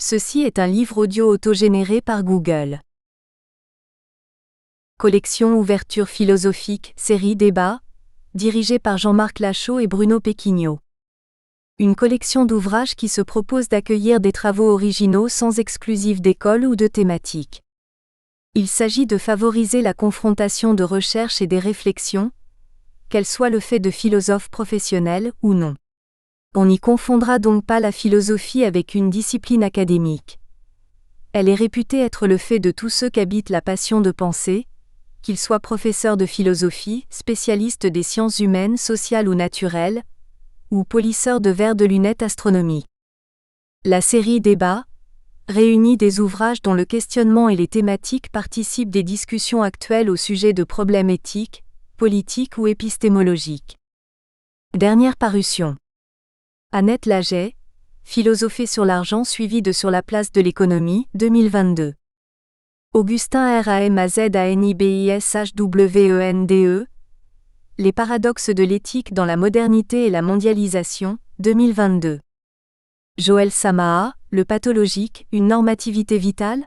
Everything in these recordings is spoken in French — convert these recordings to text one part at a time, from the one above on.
Ceci est un livre audio autogénéré par Google. Collection Ouverture philosophique, série Débat, dirigée par Jean-Marc Lachaud et Bruno Péquignot. Une collection d'ouvrages qui se propose d'accueillir des travaux originaux sans exclusif d'école ou de thématique. Il s'agit de favoriser la confrontation de recherche et des réflexions, qu'elles soient le fait de philosophes professionnels ou non. On n'y confondra donc pas la philosophie avec une discipline académique. Elle est réputée être le fait de tous ceux qu'habite la passion de penser, qu'ils soient professeurs de philosophie, spécialistes des sciences humaines, sociales ou naturelles, ou polisseurs de verres de lunettes astronomiques. La série Débat réunit des ouvrages dont le questionnement et les thématiques participent des discussions actuelles au sujet de problèmes éthiques, politiques ou épistémologiques. Dernière parution. Annette Laget, Philosopher sur l'argent suivi de Sur la place de l'économie, 2022. Augustin Ramazanibishwende, Les paradoxes de l'éthique dans la modernité et la mondialisation, 2022. Joël Samaha, Le pathologique, une normativité vitale ?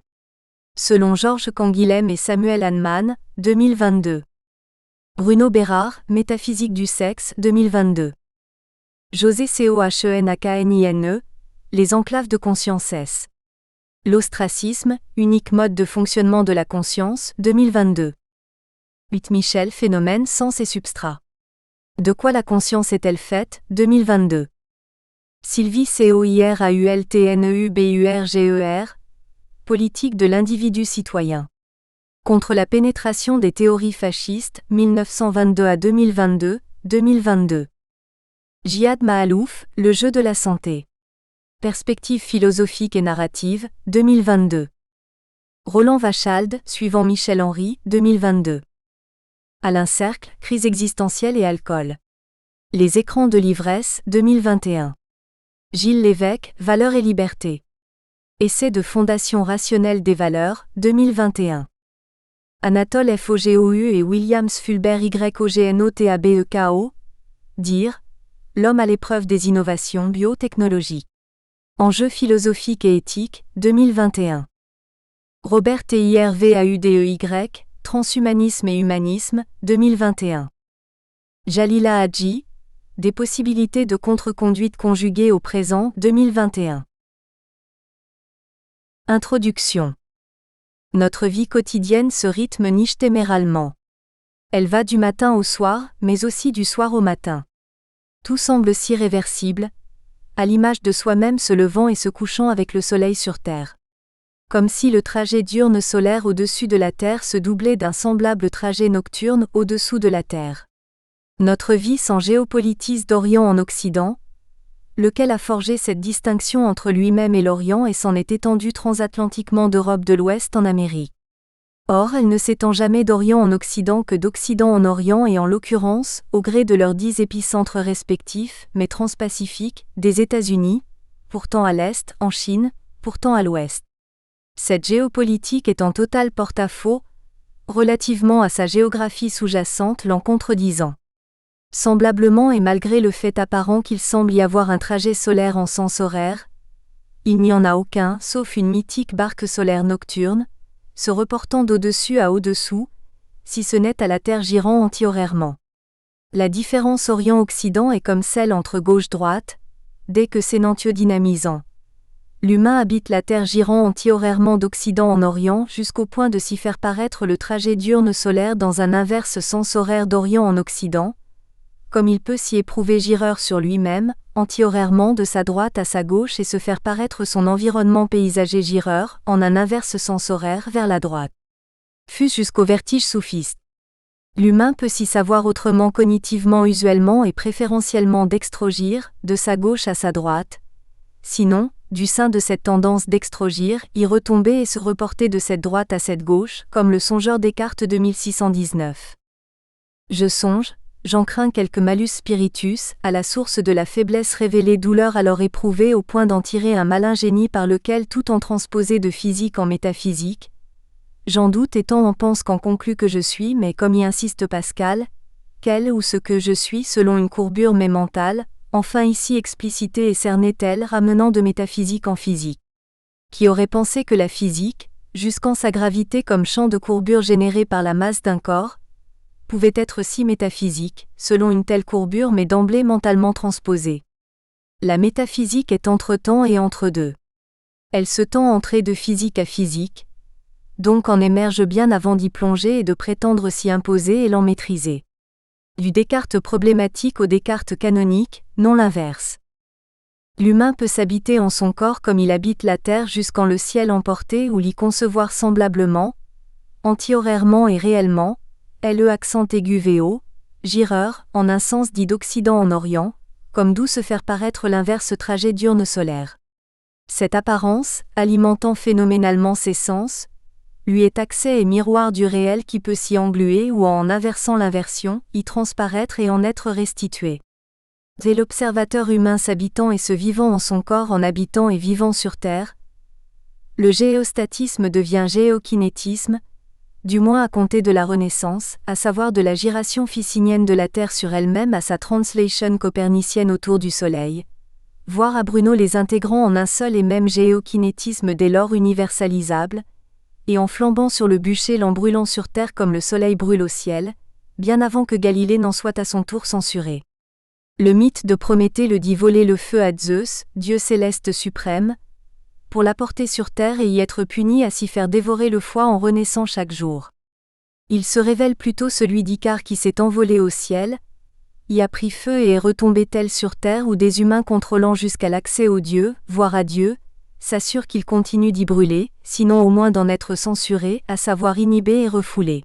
Selon Georges Canguilhem et Samuel Hahnemann, 2022. Bruno Bérard, Métaphysique du sexe, 2022. José Cohenaknine, Les enclaves de conscience S. L'ostracisme, unique mode de fonctionnement de la conscience, 2022. Michel Phénomène, sens et substrat. De quoi la conscience est-elle faite, 2022. Sylvie Coiraultneburger, Politique de l'individu citoyen. Contre la pénétration des théories fascistes, 1922 à 2022, 2022. Jihad Mahalouf, Le jeu de la santé. Perspective philosophique et narrative, 2022. Roland Wachald, Suivant Michel Henry, 2022. Alain Cercle, Crise existentielle et alcool. Les écrans de l'ivresse, 2021. Gilles Lévesque, Valeurs et liberté. Essai de fondation rationnelle des valeurs, 2021. Anatole Fogou et Williams Fulbert YOGNOTABEKO, Dire, L'homme à l'épreuve des innovations biotechnologiques. Enjeux philosophiques et éthiques, 2021. Robert TIRVAUDEY, Transhumanisme et humanisme, 2021. Jalila Hadji, Des possibilités de contre-conduite conjuguées au présent, 2021. Introduction. Notre vie quotidienne se rythme nictéméralement. Elle va du matin au soir, mais aussi du soir au matin. Tout semble si réversible, à l'image de soi-même se levant et se couchant avec le soleil sur Terre. Comme si le trajet diurne solaire au-dessus de la Terre se doublait d'un semblable trajet nocturne au-dessous de la Terre. Notre vie s'en géopolitise d'Orient en Occident, lequel a forgé cette distinction entre lui-même et l'Orient et s'en est étendu transatlantiquement d'Europe de l'Ouest en Amérique. Or, elle ne s'étend jamais d'Orient en Occident que d'Occident en Orient et en l'occurrence, au gré de leurs 10 épicentres respectifs, mais transpacifiques, des États-Unis, pourtant à l'Est, en Chine, pourtant à l'Ouest. Cette géopolitique est en total porte-à-faux, relativement à sa géographie sous-jacente l'en contredisant. Semblablement et malgré le fait apparent qu'il semble y avoir un trajet solaire en sens horaire, il n'y en a aucun sauf une mythique barque solaire nocturne, se reportant d'au-dessus à au-dessous, si ce n'est à la Terre girant anti-horairement. La différence Orient-Occident est comme celle entre gauche-droite, dès que sénantiodynamisant. L'humain habite la Terre girant anti-horairement d'Occident en Orient jusqu'au point de s'y faire paraître le trajet diurne solaire dans un inverse sens horaire d'Orient en Occident, comme il peut s'y éprouver gireur sur lui-même, anti-horairement de sa droite à sa gauche et se faire paraître son environnement paysager gireur, en un inverse sens horaire vers la droite. Fût-ce jusqu'au vertige soufiste. L'humain peut s'y savoir autrement cognitivement usuellement et préférentiellement dextrogire, de sa gauche à sa droite. Sinon, du sein de cette tendance dextrogire, y retomber et se reporter de cette droite à cette gauche, comme le songeur Descartes de 1619. Je songe, j'en crains quelque malus spiritus, à la source de la faiblesse révélée douleur alors éprouvée au point d'en tirer un malin génie par lequel tout en transposer de physique en métaphysique. J'en doute et tant en pense qu'en conclut que je suis mais comme y insiste Pascal, quel ou ce que je suis selon une courbure mais mentale, enfin ici explicité et cerné tel ramenant de métaphysique en physique. Qui aurait pensé que la physique, jusqu'en sa gravité comme champ de courbure généré par la masse d'un corps, pouvait être si métaphysique, selon une telle courbure mais d'emblée mentalement transposée. La métaphysique est entre temps et entre deux. Elle se tend entrer de physique à physique, donc en émerge bien avant d'y plonger et de prétendre s'y imposer et l'en maîtriser. Du Descartes problématique au Descartes canonique, non l'inverse. L'humain peut s'habiter en son corps comme il habite la terre jusqu'en le ciel emporté ou l'y concevoir semblablement, antihorairement et réellement, le accent aigu VO, gireur, en un sens dit d'Occident en Orient, comme d'où se faire paraître l'inverse trajet diurne solaire. Cette apparence, alimentant phénoménalement ses sens, lui est accès et miroir du réel qui peut s'y engluer ou en inversant l'inversion, y transparaître et en être restitué. C'est l'observateur humain s'habitant et se vivant en son corps en habitant et vivant sur terre. Le géostatisme devient géokinétisme, du moins à compter de la Renaissance, à savoir de la giration ficinienne de la Terre sur elle-même à sa translation copernicienne autour du Soleil, voire à Bruno les intégrant en un seul et même géokinétisme dès lors universalisable, et en flambant sur le bûcher l'en brûlant sur terre comme le soleil brûle au ciel, bien avant que Galilée n'en soit à son tour censuré. Le mythe de Prométhée le dit voler le feu à Zeus, dieu céleste suprême, pour l'apporter sur terre et y être puni à s'y faire dévorer le foie en renaissant chaque jour. Il se révèle plutôt celui d'Icare qui s'est envolé au ciel, y a pris feu et est retombé tel sur terre où des humains contrôlant jusqu'à l'accès au Dieu, voire à Dieu, s'assurent qu'il continue d'y brûler, sinon au moins d'en être censuré, à savoir inhibé et refoulé.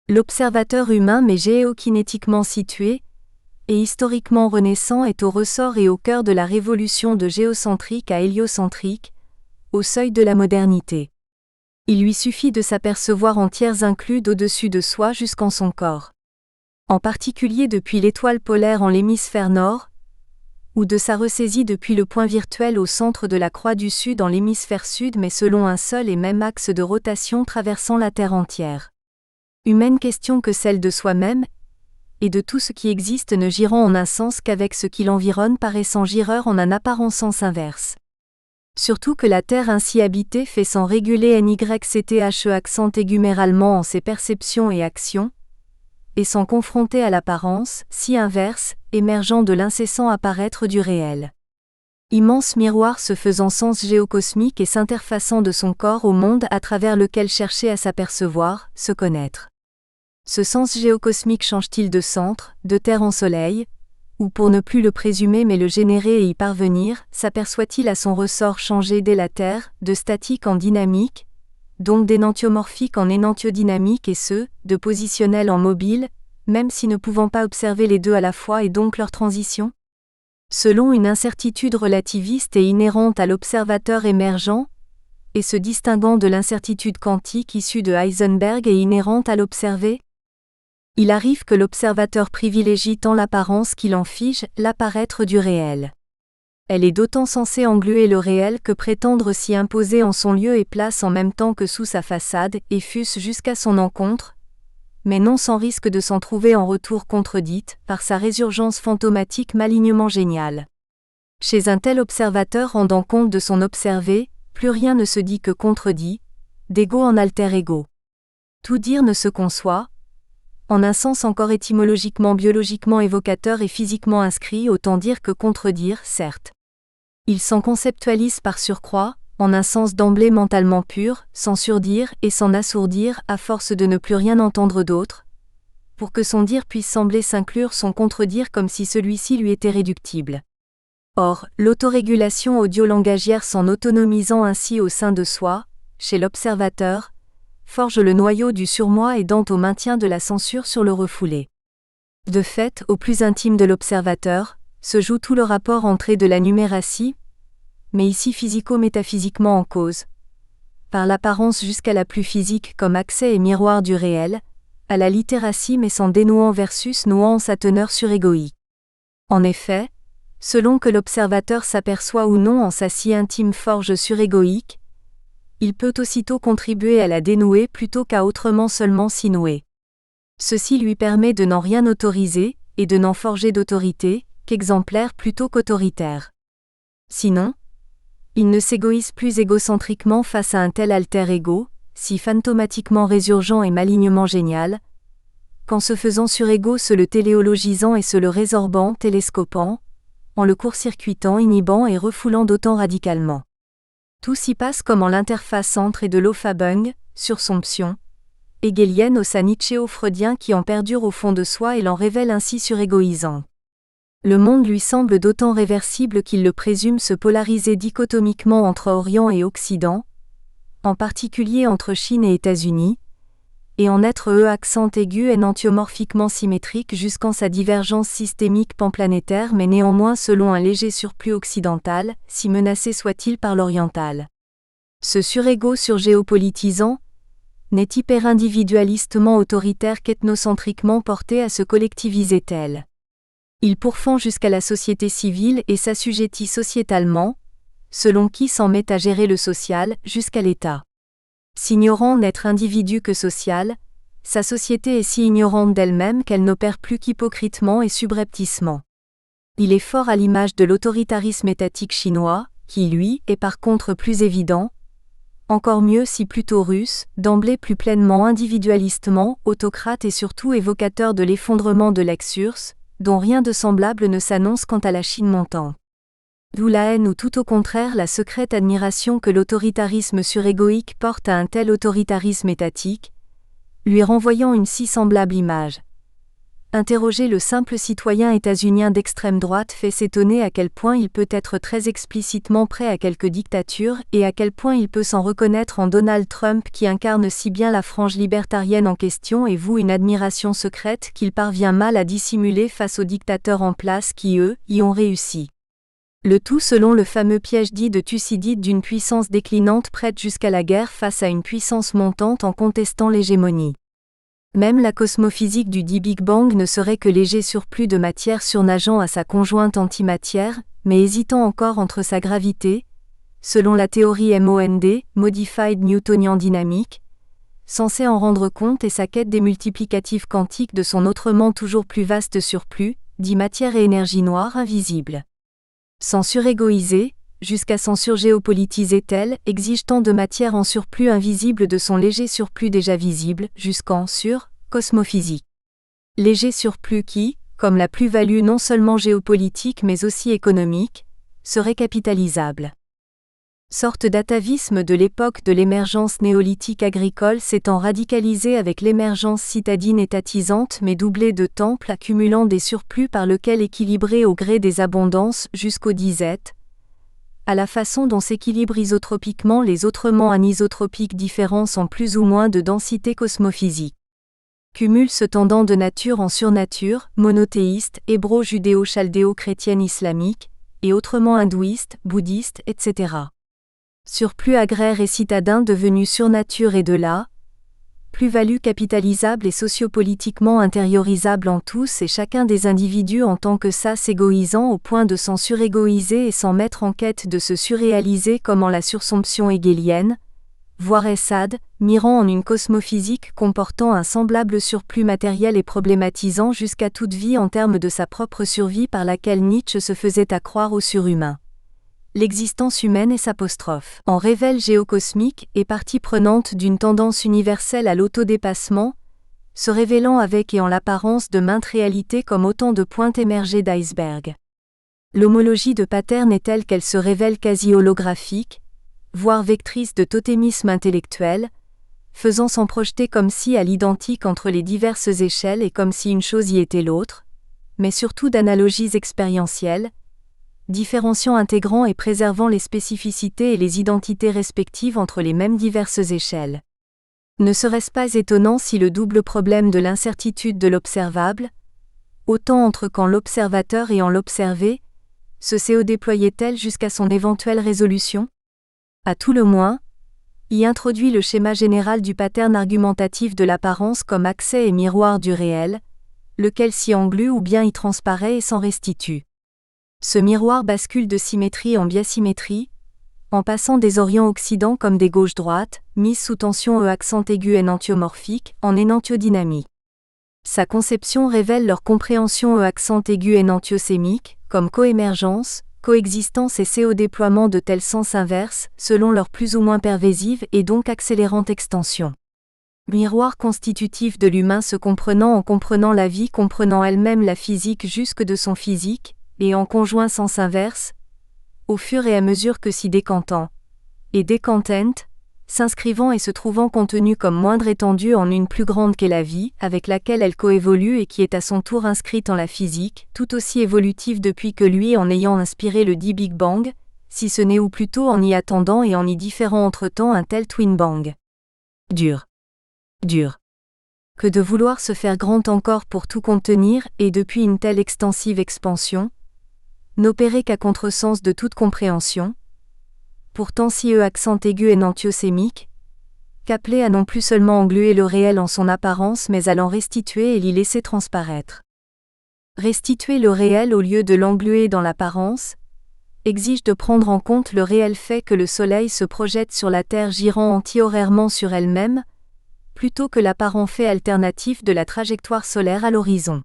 L'observateur humain mais géokinétiquement situé, et historiquement renaissant est au ressort et au cœur de la révolution de géocentrique à héliocentrique, au seuil de la modernité. Il lui suffit de s'apercevoir en tiers inclus d'au-dessus de soi jusqu'en son corps. En particulier depuis l'étoile polaire en l'hémisphère nord, ou de sa ressaisie depuis le point virtuel au centre de la croix du Sud en l'hémisphère sud mais selon un seul et même axe de rotation traversant la Terre entière. Humaine question que celle de soi-même, et de tout ce qui existe ne girant en un sens qu'avec ce qui l'environne paraissant gireur en un apparent sens inverse. Surtout que la Terre ainsi habitée fait sans réguler NYCTHE accent aiguméralement en ses perceptions et actions, et sans confronter à l'apparence, si inverse, émergeant de l'incessant apparaître du réel. Immense miroir se faisant sens géocosmique et s'interfaçant de son corps au monde à travers lequel chercher à s'apercevoir, se connaître. Ce sens géocosmique change-t-il de centre, de terre en soleil, ou pour ne plus le présumer mais le générer et y parvenir, s'aperçoit-il à son ressort changer dès la Terre, de statique en dynamique, donc d'énantiomorphique en énantiodynamique et ce, de positionnel en mobile, même si ne pouvant pas observer les deux à la fois et donc leur transition? Selon une incertitude relativiste et inhérente à l'observateur émergent, et se distinguant de l'incertitude quantique issue de Heisenberg et inhérente à l'observé, il arrive que l'observateur privilégie tant l'apparence qu'il en fige l'apparaître du réel. Elle est d'autant censée engluer le réel que prétendre s'y imposer en son lieu et place en même temps que sous sa façade, et fût-ce jusqu'à son encontre, mais non sans risque de s'en trouver en retour contredite, par sa résurgence fantomatique malignement géniale. Chez un tel observateur rendant compte de son observé, plus rien ne se dit que contredit, d'ego en alter ego. Tout dire ne se conçoit, en un sens encore étymologiquement biologiquement évocateur et physiquement inscrit, autant dire que contredire, certes. Il s'en conceptualise par surcroît, en un sens d'emblée mentalement pur, sans surdire et sans assourdir à force de ne plus rien entendre d'autre, pour que son dire puisse sembler s'inclure son contredire comme si celui-ci lui était réductible. Or, l'autorégulation audio-langagière s'en autonomisant ainsi au sein de soi, chez l'observateur, forge le noyau du surmoi aidant au maintien de la censure sur le refoulé. De fait, au plus intime de l'observateur, se joue tout le rapport entré de la numératie, mais ici physico-métaphysiquement en cause, par l'apparence jusqu'à la plus physique comme accès et miroir du réel, à la littératie mais sans dénouant versus nouant sa teneur surégoïque. En effet, selon que l'observateur s'aperçoit ou non en sa si intime forge surégoïque, il peut aussitôt contribuer à la dénouer plutôt qu'à autrement seulement s'y nouer. Ceci lui permet de n'en rien autoriser, et de n'en forger d'autorité, qu'exemplaire plutôt qu'autoritaire. Sinon, Il ne s'égoïse plus égocentriquement face à un tel alter ego, si fantomatiquement résurgent et malignement génial, qu'en se faisant surégo se le téléologisant et se le résorbant, télescopant, en le court-circuitant, inhibant et refoulant d'autant radicalement. Tout s'y passe comme en l'interface entre et de l'Aufabung, sursomption, hegelienne au sein nietzschéo-freudien qui en perdure au fond de soi et l'en révèle ainsi surégoïsant. Le monde lui semble d'autant réversible qu'il le présume se polariser dichotomiquement entre Orient et Occident, en particulier entre Chine et États-Unis, et en être accent aigu énantiomorphiquement symétrique jusqu'en sa divergence systémique panplanétaire mais néanmoins selon un léger surplus occidental, si menacé soit-il par l'oriental. Ce surégo surgéopolitisant n'est hyper-individualistement autoritaire qu'ethnocentriquement porté à se collectiviser tel. Il pourfend jusqu'à la société civile et s'assujettit sociétalement, selon qui s'en met à gérer le social, jusqu'à l'État. S'ignorant n'être individu que social, sa société est si ignorante d'elle-même qu'elle n'opère plus qu'hypocritement et subrepticement. Il est fort à l'image de l'autoritarisme étatique chinois, qui lui, est par contre plus évident, encore mieux si plutôt russe, d'emblée plus pleinement individualistement, autocrate et surtout évocateur de l'effondrement de l'ex-URSS, dont rien de semblable ne s'annonce quant à la Chine montante. D'où la haine ou tout au contraire la secrète admiration que l'autoritarisme surégoïque porte à un tel autoritarisme étatique, lui renvoyant une si semblable image. Interroger le simple citoyen états-unien d'extrême droite fait s'étonner à quel point il peut être très explicitement prêt à quelque dictature et à quel point il peut s'en reconnaître en Donald Trump qui incarne si bien la frange libertarienne en question et voue une admiration secrète qu'il parvient mal à dissimuler face aux dictateurs en place qui, eux, y ont réussi. Le tout selon le fameux piège dit de Thucydide d'une puissance déclinante prête jusqu'à la guerre face à une puissance montante en contestant l'hégémonie. Même la cosmophysique du dit Big Bang ne serait que léger surplus de matière surnageant à sa conjointe antimatière, mais hésitant encore entre sa gravité, selon la théorie MOND, Modified Newtonian Dynamic, censée en rendre compte et sa quête des multiplicatifs quantiques de son autrement toujours plus vaste surplus, dit matière et énergie noire invisible. Sans surégoïser, jusqu'à s'en surgéopolitiser tel, exige tant de matière en surplus invisible de son léger surplus déjà visible, jusqu'en cosmophysique. Léger surplus qui, comme la plus-value non seulement géopolitique mais aussi économique, serait capitalisable. Sorte d'atavisme de l'époque de l'émergence néolithique agricole s'étant radicalisé avec l'émergence citadine étatisante mais doublée de temples accumulant des surplus par lequel équilibrer au gré des abondances jusqu'aux disettes, à la façon dont s'équilibrent isotropiquement les autrement anisotropiques différences en plus ou moins de densité cosmophysique. Cumul se tendant de nature en surnature, monothéiste, hébreu-judéo-chaldéo-chrétienne islamique, et autrement hindouiste, bouddhiste, etc. Surplus agraire et citadin devenu surnature et de là, plus-value capitalisable et sociopolitiquement intériorisable en tous et chacun des individus en tant que ça s'égoïsant au point de s'en surégoïser et s'en mettre en quête de se surréaliser comme en la sursomption hegelienne, voire Essad, mirant en une cosmophysique comportant un semblable surplus matériel et problématisant jusqu'à toute vie en termes de sa propre survie par laquelle Nietzsche se faisait accroire au surhumain. L'existence humaine et s'apostrophe en révèle géocosmique et partie prenante d'une tendance universelle à l'autodépassement, se révélant avec et en l'apparence de maintes réalités comme autant de pointes émergées d'iceberg. L'homologie de Patern est telle qu'elle se révèle quasi holographique, voire vectrice de totémisme intellectuel, faisant s'en projeter comme si à l'identique entre les diverses échelles et comme si une chose y était l'autre, mais surtout d'analogies expérientielles, différenciant, intégrant et préservant les spécificités et les identités respectives entre les mêmes diverses échelles. Ne serait-ce pas étonnant si le double problème de l'incertitude de l'observable, autant entre quand l'observateur et en l'observé, se déployait-elle jusqu'à son éventuelle résolution? À tout le moins, y introduit le schéma général du pattern argumentatif de l'apparence comme accès et miroir du réel, lequel s'y englue ou bien y transparaît et s'en restitue. Ce miroir bascule de symétrie en biasymétrie, en passant des orients-occidents comme des gauches-droites, mises sous tension accent aigu énantiomorphique, en énantiodynamique. Sa conception révèle leur compréhension accent aigu énantiosémique, comme coémergence, coexistence et déploiement de tels sens inverses, selon leur plus ou moins pervasive et donc accélérante extension. Miroir constitutif de l'humain se comprenant en comprenant la vie comprenant elle-même la physique jusque de son physique, et en conjoint sens inverse, au fur et à mesure que s'y décantant, et décantent, s'inscrivant et se trouvant contenue comme moindre étendue en une plus grande qu'est la vie, avec laquelle elle coévolue et qui est à son tour inscrite en la physique, tout aussi évolutive depuis que lui en ayant inspiré le dit Big Bang, si ce n'est ou plutôt en y attendant et en y différant entre-temps un tel Twin Bang. Dur. Que de vouloir se faire grand encore pour tout contenir, et depuis une telle extensive expansion, n'opérer qu'à contresens de toute compréhension, pourtant si accent aigu et nantiosémique, qu'appeler à non plus seulement engluer le réel en son apparence mais à l'en restituer et l'y laisser transparaître. Restituer le réel au lieu de l'engluer dans l'apparence, exige de prendre en compte le réel fait que le Soleil se projette sur la Terre girant antihorairement sur elle-même, plutôt que l'apparent fait alternatif de la trajectoire solaire à l'horizon.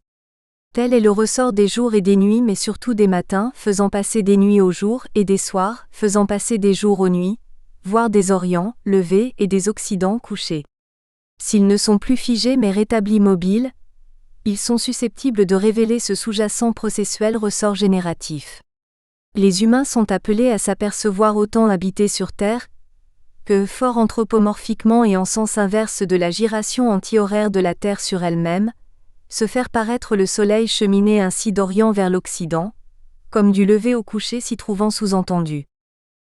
Tel est le ressort des jours et des nuits mais surtout des matins faisant passer des nuits aux jours et des soirs faisant passer des jours aux nuits, voire des orients, levés et des occidents couchés. S'ils ne sont plus figés mais rétablis mobiles, ils sont susceptibles de révéler ce sous-jacent processuel ressort génératif. Les humains sont appelés à s'apercevoir autant habités sur Terre, que, fort anthropomorphiquement et en sens inverse de la giration antihoraire de la Terre sur elle-même, se faire paraître le Soleil cheminer ainsi d'Orient vers l'Occident, comme du lever au coucher s'y trouvant sous-entendu.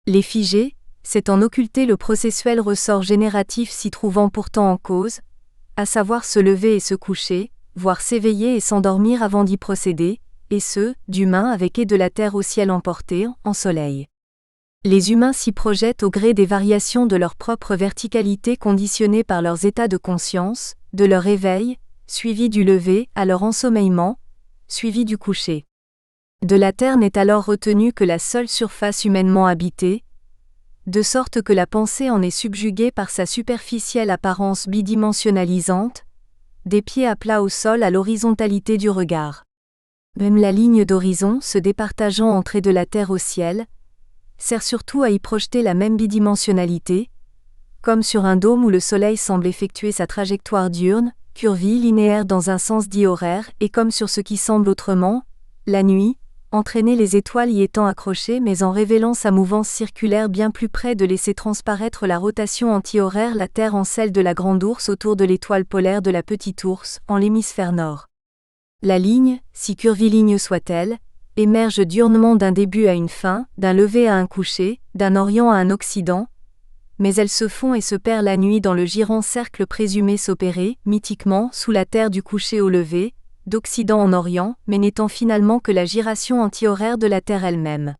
Les figer, c'est en occulter le processuel ressort génératif s'y trouvant pourtant en cause, à savoir se lever et se coucher, voire s'éveiller et s'endormir avant d'y procéder, et ce, d'humain avec et de la Terre au ciel emporté, en Soleil. Les humains s'y projettent au gré des variations de leur propre verticalité conditionnées par leurs états de conscience, de leur éveil, suivi du lever, à leur ensommeillement, suivi du coucher. De la Terre n'est alors retenue que la seule surface humainement habitée, de sorte que la pensée en est subjuguée par sa superficielle apparence bidimensionnalisante, des pieds à plat au sol à l'horizontalité du regard. Même la ligne d'horizon se départageant entre de la Terre au ciel, sert surtout à y projeter la même bidimensionnalité, comme sur un dôme où le Soleil semble effectuer sa trajectoire diurne, curvie linéaire dans un sens dit horaire, et comme sur ce qui semble autrement, la nuit, entraîner les étoiles y étant accrochées mais en révélant sa mouvance circulaire bien plus près de laisser transparaître la rotation anti-horaire la Terre en celle de la Grande Ourse autour de l'étoile polaire de la Petite Ourse, en l'hémisphère nord. La ligne, si curviligne soit-elle, émerge diurnement d'un début à une fin, d'un lever à un coucher, d'un orient à un occident, mais elle se fond et se perd la nuit dans le girant cercle présumé s'opérer, mythiquement, sous la Terre du coucher au lever, d'occident en orient, mais n'étant finalement que la giration anti-horaire de la Terre elle-même.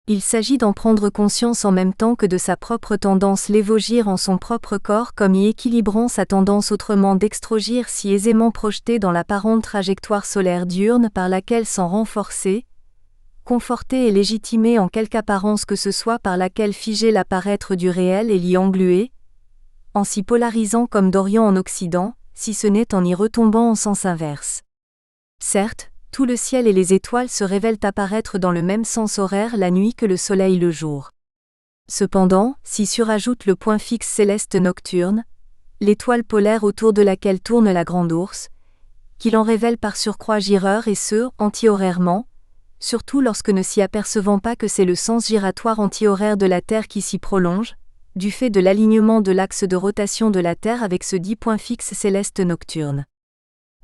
Il s'agit d'en prendre conscience en même temps que de sa propre tendance l'évogir en son propre corps comme y équilibrant sa tendance autrement d'extrogir si aisément projetée dans l'apparente trajectoire solaire diurne par laquelle s'en renforcer, conforter et légitimer en quelque apparence que ce soit par laquelle figer l'apparaître du réel et l'y engluer, en s'y polarisant comme d'Orient en Occident, si ce n'est en y retombant en sens inverse. Certes, tout le ciel et les étoiles se révèlent apparaître dans le même sens horaire la nuit que le soleil le jour. Cependant, s'y surajoute le point fixe céleste nocturne, l'étoile polaire autour de laquelle tourne la Grande Ourse, qui l'en révèle par surcroît gireur et ce, anti-horairement, surtout lorsque ne s'y apercevant pas que c'est le sens giratoire anti-horaire de la Terre qui s'y prolonge, du fait de l'alignement de l'axe de rotation de la Terre avec ce dit point fixe céleste nocturne.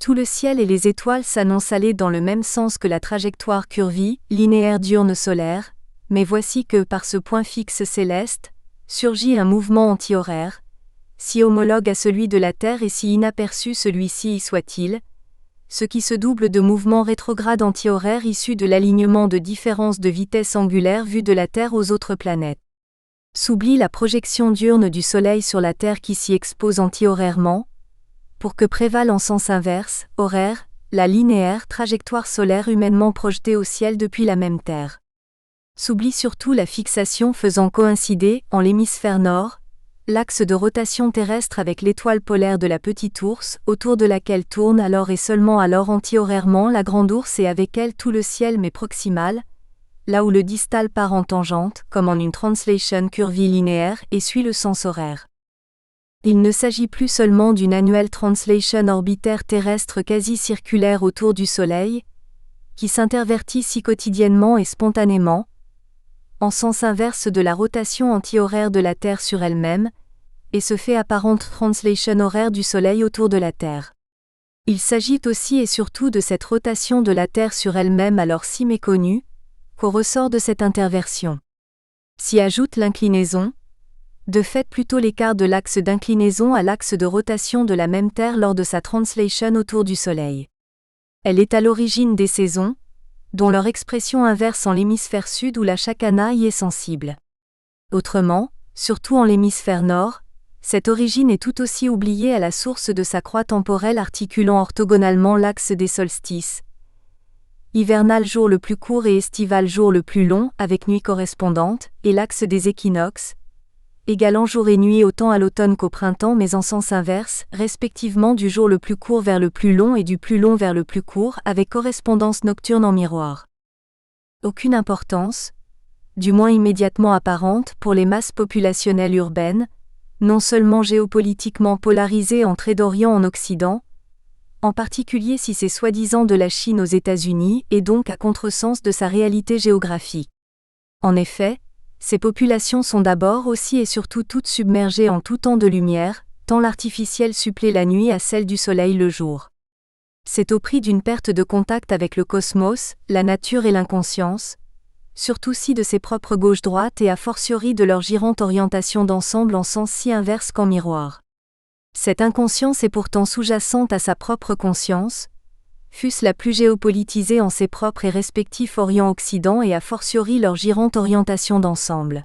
Tout le ciel et les étoiles s'annoncent aller dans le même sens que la trajectoire curvie, linéaire diurne solaire, mais voici que, par ce point fixe céleste, surgit un mouvement anti-horaire, si homologue à celui de la Terre et si inaperçu celui-ci y soit-il, ce qui se double de mouvements rétrogrades anti-horaires issus de l'alignement de différences de vitesse angulaire vues de la Terre aux autres planètes. S'oublie la projection diurne du Soleil sur la Terre qui s'y expose anti-horairement, pour que prévale en sens inverse, horaire, la linéaire trajectoire solaire humainement projetée au ciel depuis la même Terre. S'oublie surtout la fixation faisant coïncider, en l'hémisphère nord, l'axe de rotation terrestre avec l'étoile polaire de la Petite Ourse, autour de laquelle tourne alors et seulement alors anti-horairement la Grande Ourse et avec elle tout le ciel mais proximal, là où le distal part en tangente, comme en une translation curvilinéaire, et suit le sens horaire. Il ne s'agit plus seulement d'une annuelle translation orbitaire terrestre quasi-circulaire autour du Soleil, qui s'intervertit si quotidiennement et spontanément, en sens inverse de la rotation anti-horaire de la Terre sur elle-même, et se fait apparente translation horaire du Soleil autour de la Terre. Il s'agit aussi et surtout de cette rotation de la Terre sur elle-même alors si méconnue, qu'au ressort de cette interversion s'y ajoute l'inclinaison, de fait plutôt l'écart de l'axe d'inclinaison à l'axe de rotation de la même Terre lors de sa translation autour du Soleil. Elle est à l'origine des saisons, dont leur expression inverse en l'hémisphère sud où la chacana y est sensible. Autrement, surtout en l'hémisphère nord, cette origine est tout aussi oubliée à la source de sa croix temporelle articulant orthogonalement l'axe des solstices. Hivernal jour le plus court et estival jour le plus long avec nuit correspondante, et l'axe des équinoxes, égalant jour et nuit autant à l'automne qu'au printemps mais en sens inverse, respectivement du jour le plus court vers le plus long et du plus long vers le plus court avec correspondance nocturne en miroir. Aucune importance, du moins immédiatement apparente pour les masses populationnelles urbaines, non seulement géopolitiquement polarisées en trait d'Orient en Occident, en particulier si c'est soi-disant de la Chine aux États-Unis et donc à contresens de sa réalité géographique. En effet, ces populations sont d'abord aussi et surtout toutes submergées en tout temps de lumière, tant l'artificiel supplée la nuit à celle du soleil le jour. C'est au prix d'une perte de contact avec le cosmos, la nature et l'inconscience, surtout si de ses propres gauche-droite et a fortiori de leur girante orientation d'ensemble en sens si inverse qu'en miroir. Cette inconscience est pourtant sous-jacente à sa propre conscience, fût-ce la plus géopolitisée en ses propres et respectifs Orient-Occident et a fortiori leur girante orientation d'ensemble.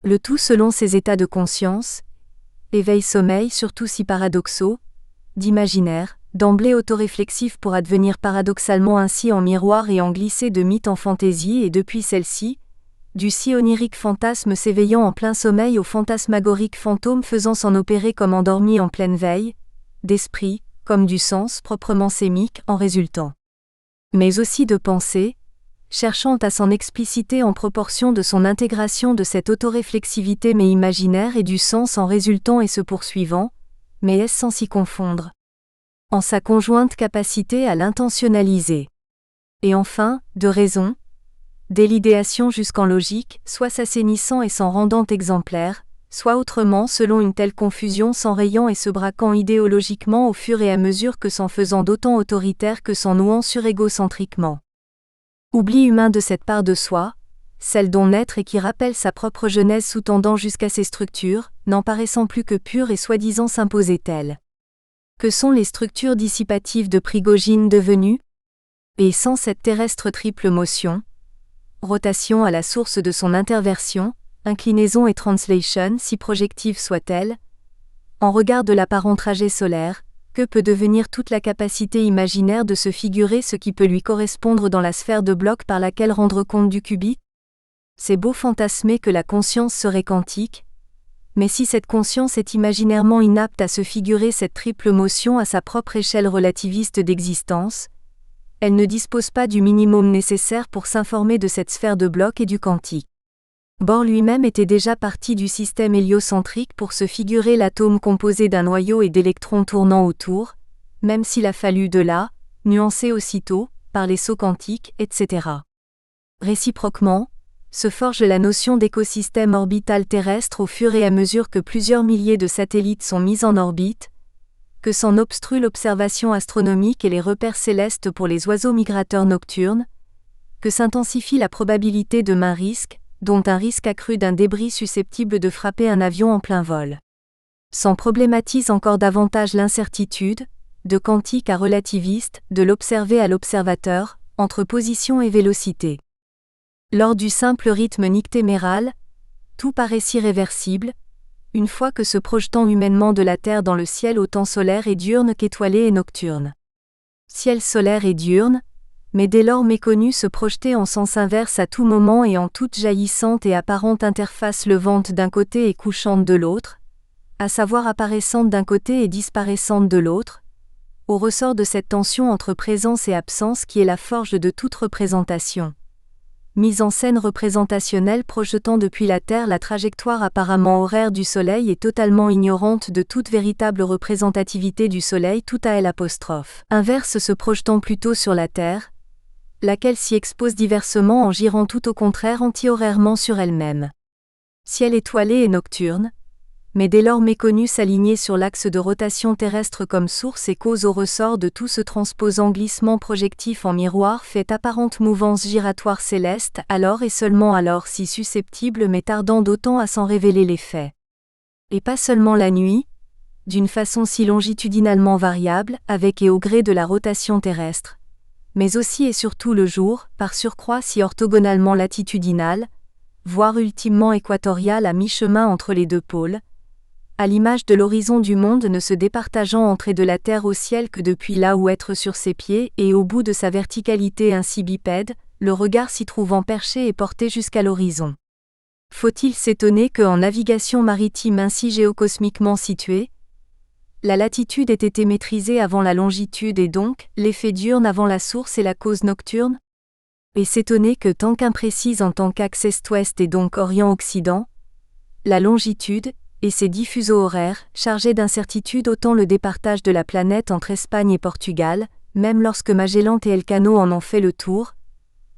Le tout selon ses états de conscience, éveil-sommeil surtout si paradoxaux, d'imaginaire, d'emblée autoréflexifs pour advenir paradoxalement ainsi en miroir et en glisser de mythe en fantaisie et depuis celle-ci, du si onirique fantasme s'éveillant en plein sommeil au fantasmagorique fantôme faisant s'en opérer comme endormi en pleine veille, d'esprit, comme du sens proprement sémique en résultant. Mais aussi de pensée, cherchant à s'en expliciter en proportion de son intégration de cette autoréflexivité mais imaginaire et du sens en résultant et se poursuivant, mais est-ce sans s'y confondre, en sa conjointe capacité à l'intentionnaliser. Et enfin, de raison, dès l'idéation jusqu'en logique, soit s'assainissant et s'en rendant exemplaire, soit autrement selon une telle confusion s'enrayant et se braquant idéologiquement au fur et à mesure que s'en faisant d'autant autoritaire que s'en nouant surégocentriquement. Oubli humain de cette part de soi, celle dont naître et qui rappelle sa propre genèse sous-tendant jusqu'à ses structures, n'en paraissant plus que pure et soi-disant s'imposer telle. Que sont les structures dissipatives de Prigogine devenues ? Et sans cette terrestre triple motion, rotation à la source de son interversion, inclinaison et translation si projective soit-elle, en regard de l'apparent trajet solaire, que peut devenir toute la capacité imaginaire de se figurer ce qui peut lui correspondre dans la sphère de bloc par laquelle rendre compte du qubit ? C'est beau fantasmer que la conscience serait quantique, mais si cette conscience est imaginairement inapte à se figurer cette triple motion à sa propre échelle relativiste d'existence, elle ne dispose pas du minimum nécessaire pour s'informer de cette sphère de bloc et du quantique. Bohr lui-même était déjà parti du système héliocentrique pour se figurer l'atome composé d'un noyau et d'électrons tournant autour, même s'il a fallu de là, nuancer aussitôt, par les sauts quantiques, etc. Réciproquement, se forge la notion d'écosystème orbital terrestre au fur et à mesure que plusieurs milliers de satellites sont mis en orbite, que s'en obstrue l'observation astronomique et les repères célestes pour les oiseaux migrateurs nocturnes, que s'intensifie la probabilité de main risque, dont un risque accru d'un débris susceptible de frapper un avion en plein vol. S'en problématise encore davantage l'incertitude, de quantique à relativiste, de l'observé à l'observateur, entre position et vélocité. Lors du simple rythme nictéméral, tout paraît si réversible, une fois que se projetant humainement de la Terre dans le ciel autant solaire et diurne qu'étoilé et nocturne. Ciel solaire et diurne, mais dès lors méconnu se projeter en sens inverse à tout moment et en toute jaillissante et apparente interface levante d'un côté et couchante de l'autre, à savoir apparaissante d'un côté et disparaissante de l'autre, au ressort de cette tension entre présence et absence qui est la forge de toute représentation. mise en scène représentationnelle projetant depuis la Terre la trajectoire apparemment horaire du Soleil et totalement ignorante de toute véritable représentativité du Soleil tout à L'. Inverse se projetant plutôt sur la Terre, laquelle s'y expose diversement en girant tout au contraire anti-horairement sur elle-même. Ciel étoilé et nocturne, mais dès lors méconnu s'aligner sur l'axe de rotation terrestre comme source et cause au ressort de tout ce transposant glissement projectif en miroir fait apparente mouvance giratoire céleste alors et seulement alors si susceptible mais tardant d'autant à s'en révéler l'effet. Et pas seulement la nuit, d'une façon si longitudinalement variable avec et au gré de la rotation terrestre, mais aussi et surtout le jour, par surcroît si orthogonalement latitudinal, voire ultimement équatorial à mi-chemin entre les deux pôles, à l'image de l'horizon du monde ne se départageant entre et de la terre au ciel que depuis là où être sur ses pieds et au bout de sa verticalité ainsi bipède, le regard s'y trouvant perché et porté jusqu'à l'horizon. Faut-il s'étonner que en navigation maritime ainsi géocosmiquement située, la latitude ait été maîtrisée avant la longitude et donc, l'effet diurne avant la source et la cause nocturne? Et s'étonner que tant qu'imprécise en tant qu'axe est-ouest et donc orient-occident, la longitude, et ses dits fuseaux horaires, chargés d'incertitude autant le départage de la planète entre Espagne et Portugal, même lorsque Magellan et Elcano en ont fait le tour,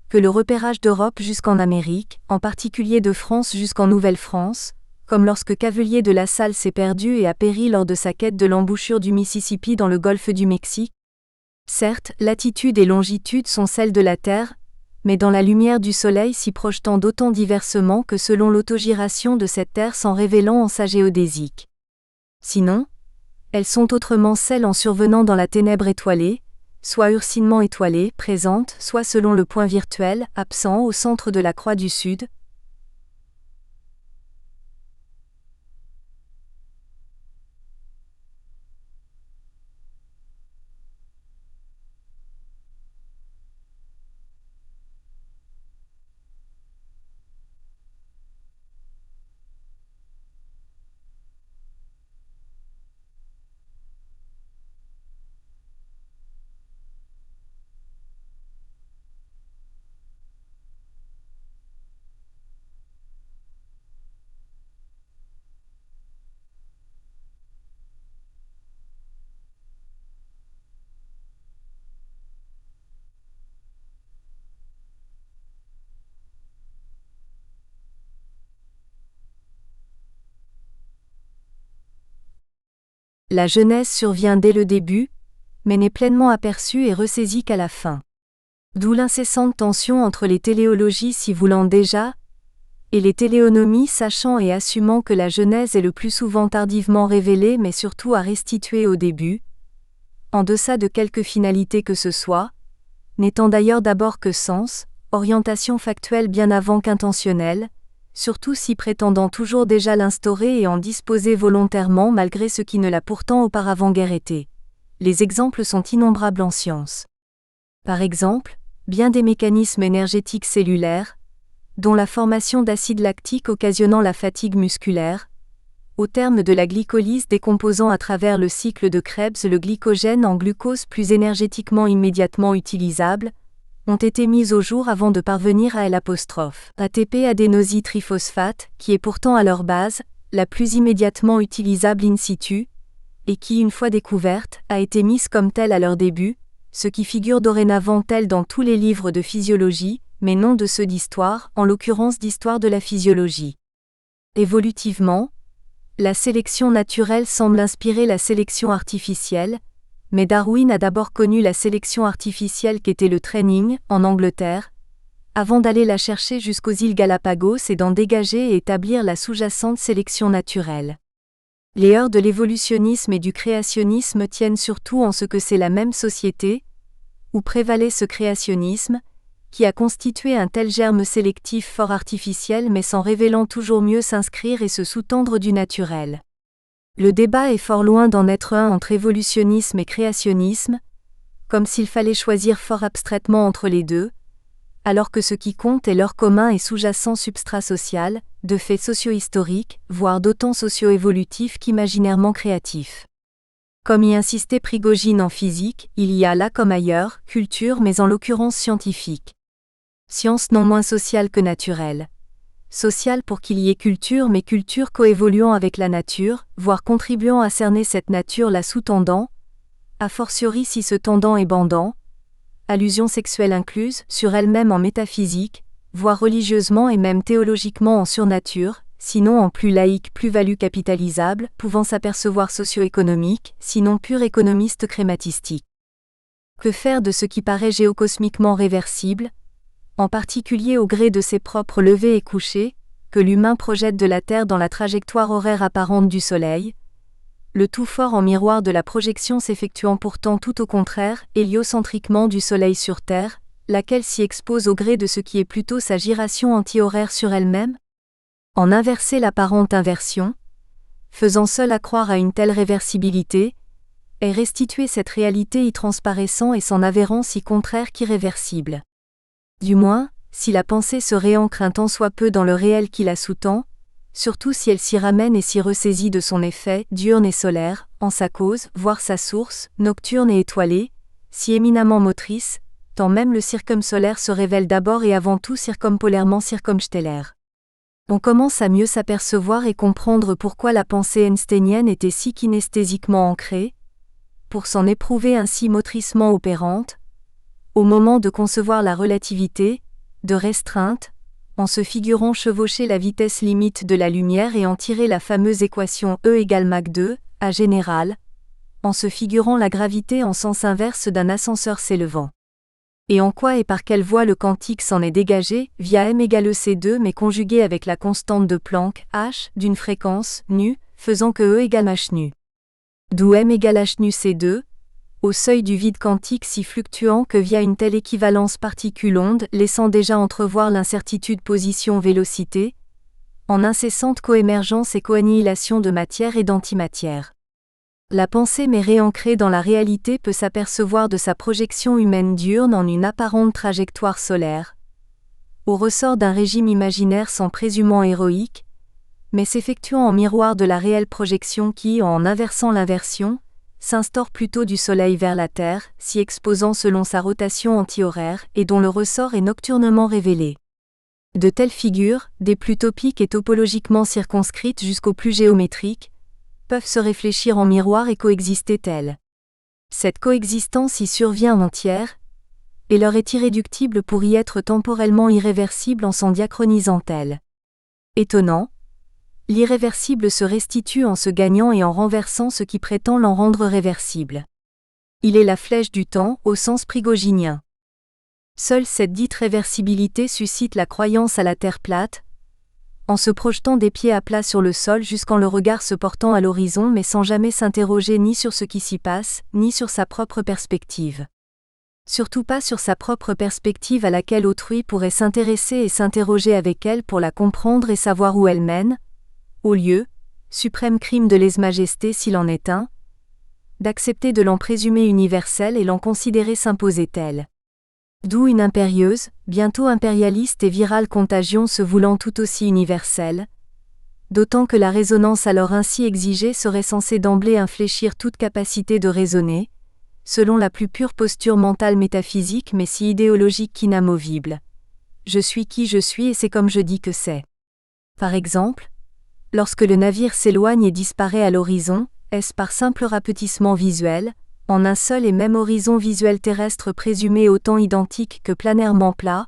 que le repérage d'Europe jusqu'en Amérique, en particulier de France jusqu'en Nouvelle-France, comme lorsque Cavelier de La Salle s'est perdu et a péri lors de sa quête de l'embouchure du Mississippi dans le golfe du Mexique. Certes, latitude et longitude sont celles de la Terre, mais dans la lumière du Soleil s'y projetant d'autant diversement que selon l'autogiration de cette Terre s'en révélant en sa géodésique. Sinon, elles sont autrement celles en survenant dans la ténèbre étoilée, soit ursinement étoilée, présente, soit selon le point virtuel, absent au centre de la croix du Sud. La genèse survient dès le début, mais n'est pleinement aperçue et ressaisie qu'à la fin. D'où l'incessante tension entre les téléologies s'y voulant déjà, et les téléonomies sachant et assumant que la genèse est le plus souvent tardivement révélée mais surtout à restituer au début, en deçà de quelque finalité que ce soit, n'étant d'ailleurs d'abord que sens, orientation factuelle bien avant qu'intentionnelle, surtout si prétendant toujours déjà l'instaurer et en disposer volontairement malgré ce qui ne l'a pourtant auparavant guère été. Les exemples sont innombrables en science. Par exemple, bien des mécanismes énergétiques cellulaires, dont la formation d'acide lactique occasionnant la fatigue musculaire, au terme de la glycolyse décomposant à travers le cycle de Krebs le glycogène en glucose plus énergétiquement immédiatement utilisable, ont été mises au jour avant de parvenir à l'ATP adénosine-triphosphate, qui est pourtant à leur base, la plus immédiatement utilisable in situ, et qui, une fois découverte, a été mise comme telle à leur début, ce qui figure dorénavant tel dans tous les livres de physiologie, mais non de ceux d'histoire, en l'occurrence d'histoire de la physiologie. Évolutivement, la sélection naturelle semble inspirer la sélection artificielle, mais Darwin a d'abord connu la sélection artificielle qu'était le training, en Angleterre, avant d'aller la chercher jusqu'aux îles Galapagos et d'en dégager et établir la sous-jacente sélection naturelle. Les heurts de l'évolutionnisme et du créationnisme tiennent surtout en ce que c'est la même société, où prévalait ce créationnisme, qui a constitué un tel germe sélectif fort artificiel mais s'en révélant toujours mieux s'inscrire et se sous-tendre du naturel. Le débat est fort loin d'en être un entre évolutionnisme et créationnisme, comme s'il fallait choisir fort abstraitement entre les deux, alors que ce qui compte est leur commun et sous-jacent substrat social, de fait socio-historique, voire d'autant socio-évolutif qu'imaginairement créatif. Comme y insistait Prigogine en physique, il y a là comme ailleurs, culture mais en l'occurrence scientifique. Science non moins sociale que naturelle. Sociale pour qu'il y ait culture, mais culture coévoluant avec la nature, voire contribuant à cerner cette nature la sous-tendant, a fortiori si ce tendant est bandant, allusion sexuelle incluse, sur elle-même en métaphysique, voire religieusement et même théologiquement en surnature, sinon en plus laïque plus-value capitalisable, pouvant s'apercevoir socio-économique, sinon pur économiste crématistique. Que faire de ce qui paraît géocosmiquement réversible, en particulier au gré de ses propres levées et couchers, que l'humain projette de la Terre dans la trajectoire horaire apparente du Soleil, le tout fort en miroir de la projection s'effectuant pourtant tout au contraire, héliocentriquement du Soleil sur Terre, laquelle s'y expose au gré de ce qui est plutôt sa giration anti-horaire sur elle-même? En inverser l'apparente inversion, faisant seule accroire à une telle réversibilité, est restituer cette réalité y transparaissant et s'en avérant si contraire qu'irréversible. Du moins, si la pensée se réancre un tant soit peu dans le réel qui la sous-tend, surtout si elle s'y ramène et s'y ressaisit de son effet, diurne et solaire, en sa cause, voire sa source, nocturne et étoilée, si éminemment motrice, tant même le circumsolaire se révèle d'abord et avant tout circumpolairement circumstellaire. On commence à mieux s'apercevoir et comprendre pourquoi la pensée einsteinienne était si kinesthésiquement ancrée, pour s'en éprouver ainsi motricement opérante, au moment de concevoir la relativité, de restreinte, en se figurant chevaucher la vitesse limite de la lumière et en tirer la fameuse équation E égale Mach 2, à général, en se figurant la gravité en sens inverse d'un ascenseur s'élevant. Et en quoi et par quelle voie le quantique s'en est dégagé, via m égale EC2 mais conjugué avec la constante de Planck, h, d'une fréquence, nu, faisant que E égale h nu. D'où m égale h nu C2, au seuil du vide quantique si fluctuant que via une telle équivalence particule-onde laissant déjà entrevoir l'incertitude position-vélocité, en incessante coémergence et coannihilation de matière et d'antimatière. La pensée mais réancrée dans la réalité peut s'apercevoir de sa projection humaine diurne en une apparente trajectoire solaire, au ressort d'un régime imaginaire sans présumant héroïque, mais s'effectuant en miroir de la réelle projection qui, en inversant l'inversion, s'instaure plutôt du Soleil vers la Terre, s'y exposant selon sa rotation anti-horaire et dont le ressort est nocturnement révélé. De telles figures, des plus topiques et topologiquement circonscrites jusqu'aux plus géométriques, peuvent se réfléchir en miroir et coexister telles. Cette coexistence y survient entière, et leur est irréductible pour y être temporellement irréversible en s'en diachronisant telle. Étonnant, l'irréversible se restitue en se gagnant et en renversant ce qui prétend l'en rendre réversible. Il est la flèche du temps, au sens prigoginien. Seule cette dite réversibilité suscite la croyance à la terre plate, en se projetant des pieds à plat sur le sol jusqu'en le regard se portant à l'horizon mais sans jamais s'interroger ni sur ce qui s'y passe, ni sur sa propre perspective. Surtout pas sur sa propre perspective à laquelle autrui pourrait s'intéresser et s'interroger avec elle pour la comprendre et savoir où elle mène, au lieu, suprême crime de lèse-majesté s'il en est un, d'accepter de l'en présumer universel et l'en considérer s'imposer tel. D'où une impérieuse, bientôt impérialiste et virale contagion se voulant tout aussi universelle, d'autant que la résonance alors ainsi exigée serait censée d'emblée infléchir toute capacité de raisonner, selon la plus pure posture mentale métaphysique mais si idéologique qu'inamovible. Je suis qui je suis et c'est comme je dis que c'est. Par exemple, lorsque le navire s'éloigne et disparaît à l'horizon, est-ce par simple rapetissement visuel, en un seul et même horizon visuel terrestre présumé autant identique que planairement plat,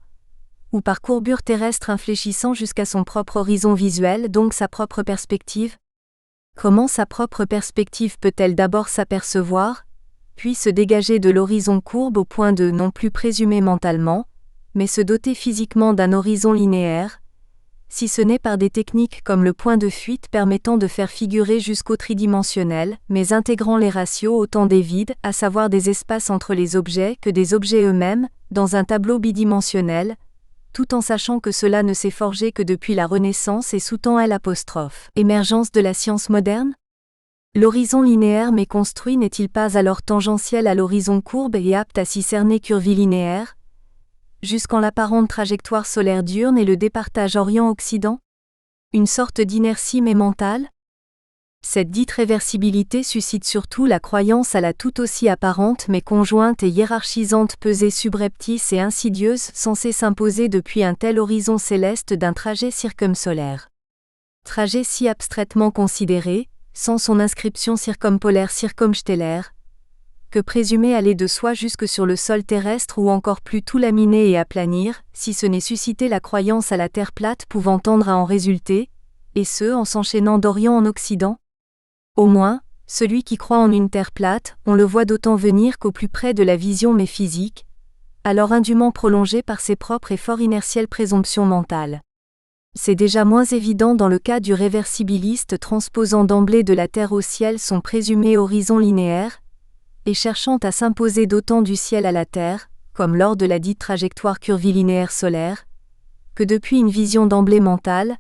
ou par courbure terrestre infléchissant jusqu'à son propre horizon visuel, donc sa propre perspective? Comment sa propre perspective peut-elle d'abord s'apercevoir, puis se dégager de l'horizon courbe au point de non plus présumer mentalement, mais se doter physiquement d'un horizon linéaire, si ce n'est par des techniques comme le point de fuite permettant de faire figurer jusqu'au tridimensionnel, mais intégrant les ratios autant des vides, à savoir des espaces entre les objets que des objets eux-mêmes, dans un tableau bidimensionnel, tout en sachant que cela ne s'est forgé que depuis la Renaissance et sous-tend émergence de la science moderne? L'horizon linéaire mais construit n'est-il pas alors tangentiel à l'horizon courbe et apte à s'y cerner curvilinéaire, jusqu'en l'apparente trajectoire solaire diurne et le départage Orient-Occident? Une sorte d'inertie mais mentale? Cette dite réversibilité suscite surtout la croyance à la tout aussi apparente mais conjointe et hiérarchisante pesée subreptice et insidieuse censée s'imposer depuis un tel horizon céleste d'un trajet circumsolaire. Trajet si abstraitement considéré, sans son inscription circumpolaire circumstellaire, que présumer aller de soi jusque sur le sol terrestre ou encore plus tout laminer et aplanir, si ce n'est susciter la croyance à la Terre plate pouvant tendre à en résulter, et ce en s'enchaînant d'Orient en Occident. Au moins, celui qui croit en une Terre plate, on le voit d'autant venir qu'au plus près de la vision méphysique, alors indûment prolongée par ses propres et fort inertielles présomptions mentales. C'est déjà moins évident dans le cas du réversibiliste transposant d'emblée de la Terre au ciel son présumé horizon linéaire, et cherchant à s'imposer d'autant du ciel à la Terre, comme lors de la dite trajectoire curvilinéaire solaire, que depuis une vision d'emblée mentale,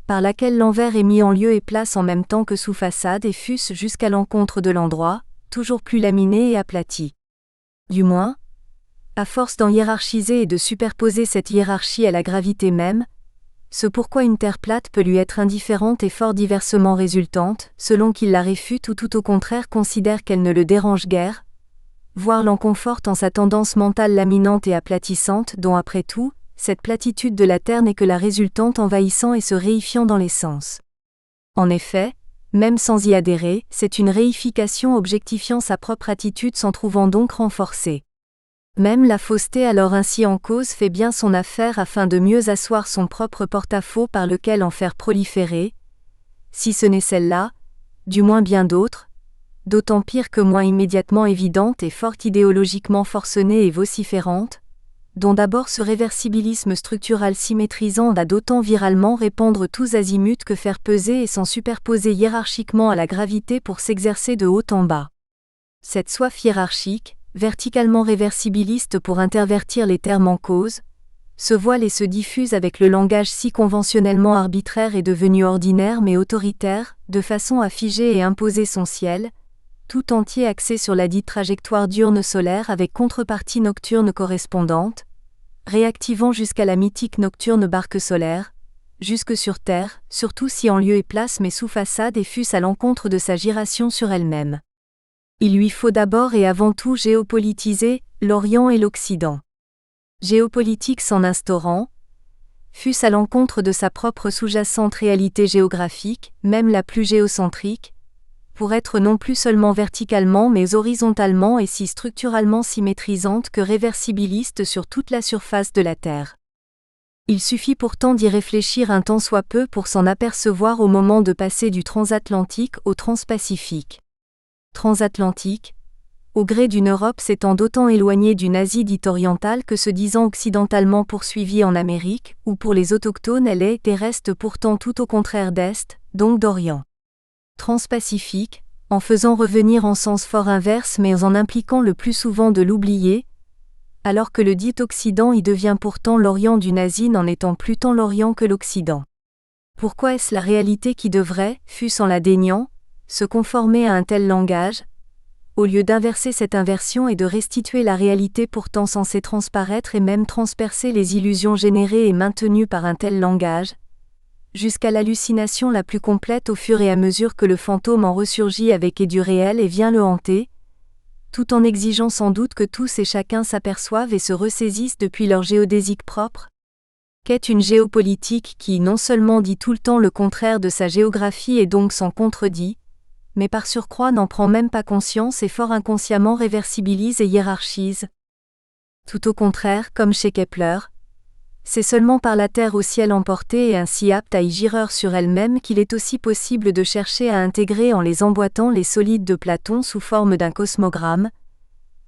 par laquelle l'envers est mis en lieu et place en même temps que sous façade et fût-ce jusqu'à l'encontre de l'endroit, toujours plus laminé et aplati. Du moins, à force d'en hiérarchiser et de superposer cette hiérarchie à la gravité même, ce pourquoi une Terre plate peut lui être indifférente et fort diversement résultante, selon qu'il la réfute ou tout au contraire considère qu'elle ne le dérange guère, voire l'enconforte en sa tendance mentale laminante et aplatissante dont après tout, cette platitude de la Terre n'est que la résultante envahissant et se réifiant dans les sens. En effet, même sans y adhérer, c'est une réification objectifiant sa propre attitude s'en trouvant donc renforcée. Même la fausseté alors ainsi en cause fait bien son affaire afin de mieux asseoir son propre porte-à-faux par lequel en faire proliférer, si ce n'est celle-là, du moins bien d'autres, d'autant pire que moins immédiatement évidentes et fort idéologiquement forcenées et vociférantes, dont d'abord ce réversibilisme structural symétrisant va d'autant viralement répandre tous azimuts que faire peser et s'en superposer hiérarchiquement à la gravité pour s'exercer de haut en bas. Cette soif hiérarchique, verticalement réversibiliste pour intervertir les termes en cause, se voile et se diffuse avec le langage si conventionnellement arbitraire et devenu ordinaire mais autoritaire, de façon à figer et imposer son ciel, tout entier axé sur la dite trajectoire diurne solaire avec contrepartie nocturne correspondante, réactivant jusqu'à la mythique nocturne barque solaire, jusque sur Terre, surtout si en lieu et place mais sous façade et fût-ce à l'encontre de sa giration sur elle-même. Il lui faut d'abord et avant tout géopolitiser l'Orient et l'Occident. Géopolitique s'en instaurant, fût-ce à l'encontre de sa propre sous-jacente réalité géographique, même la plus géocentrique, pour être non plus seulement verticalement mais horizontalement et si structuralement symétrisante que réversibiliste sur toute la surface de la Terre. Il suffit pourtant d'y réfléchir un tant soit peu pour s'en apercevoir au moment de passer du transatlantique au transpacifique. Transatlantique, au gré d'une Europe s'étant d'autant éloignée d'une Asie dite orientale que se disant occidentalement poursuivie en Amérique, où pour les autochtones elle est et reste pourtant tout au contraire d'Est, donc d'Orient. Transpacifique, en faisant revenir en sens fort inverse mais en impliquant le plus souvent de l'oublier, alors que le dit Occident y devient pourtant l'Orient d'une Asie n'en étant plus tant l'Orient que l'Occident. Pourquoi est-ce la réalité qui devrait, fût-ce en la déniant, se conformer à un tel langage, au lieu d'inverser cette inversion et de restituer la réalité pourtant censée transparaître et même transpercer les illusions générées et maintenues par un tel langage, jusqu'à l'hallucination la plus complète au fur et à mesure que le fantôme en ressurgit avec et du réel et vient le hanter, tout en exigeant sans doute que tous et chacun s'aperçoivent et se ressaisissent depuis leur géodésique propre. Qu'est une géopolitique qui non seulement dit tout le temps le contraire de sa géographie et donc s'en contredit, mais par surcroît n'en prend même pas conscience et fort inconsciemment réversibilise et hiérarchise. Tout au contraire, comme chez Kepler, c'est seulement par la Terre au ciel emportée et ainsi apte à y girer sur elle-même qu'il est aussi possible de chercher à intégrer en les emboîtant les solides de Platon sous forme d'un cosmogramme,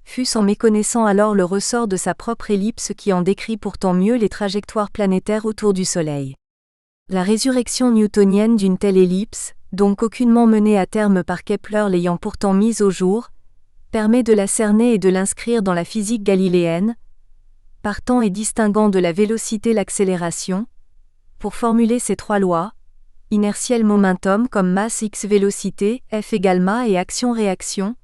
fût-ce en méconnaissant alors le ressort de sa propre ellipse qui en décrit pourtant mieux les trajectoires planétaires autour du Soleil. La résurrection newtonienne d'une telle ellipse, donc aucunement menée à terme par Kepler l'ayant pourtant mise au jour, permet de la cerner et de l'inscrire dans la physique galiléenne, partant et distinguant de la vélocité l'accélération, pour formuler ces trois lois, inertiel momentum comme masse x vélocité, F égale ma et action-réaction,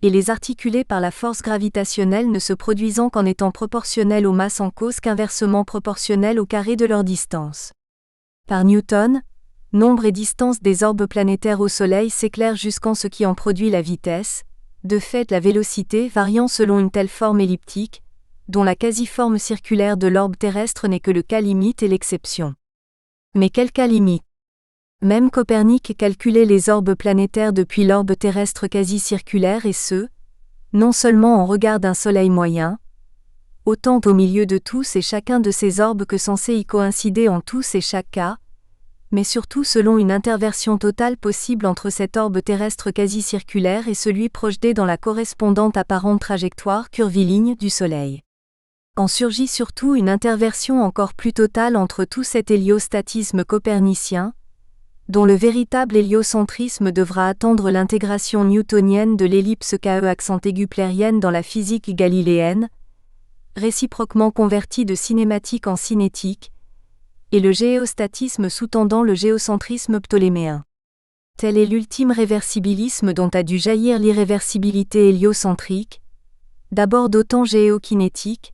et les articuler par la force gravitationnelle ne se produisant qu'en étant proportionnelles aux masses en cause qu'inversement proportionnelles au carré de leur distance. Par Newton, nombre et distance des orbes planétaires au Soleil s'éclairent jusqu'en ce qui en produit la vitesse, de fait la vélocité variant selon une telle forme elliptique, dont la quasi-forme circulaire de l'orbe terrestre n'est que le cas limite et l'exception. Mais quel cas limite ? Même Copernic calculait les orbes planétaires depuis l'orbe terrestre quasi-circulaire et ce, non seulement en regard d'un Soleil moyen, autant au milieu de tous et chacun de ces orbes que censés y coïncider en tous et chaque cas, mais surtout selon une interversion totale possible entre cet orbe terrestre quasi-circulaire et celui projeté dans la correspondante apparente trajectoire curviligne du Soleil. En surgit surtout une interversion encore plus totale entre tout cet héliostatisme copernicien, dont le véritable héliocentrisme devra attendre l'intégration newtonienne de l'ellipse KE-plérienne dans la physique galiléenne, réciproquement convertie de cinématique en cinétique, et le géostatisme sous-tendant le géocentrisme ptoléméen. Tel est l'ultime réversibilisme dont a dû jaillir l'irréversibilité héliocentrique, d'abord d'autant géokinétique,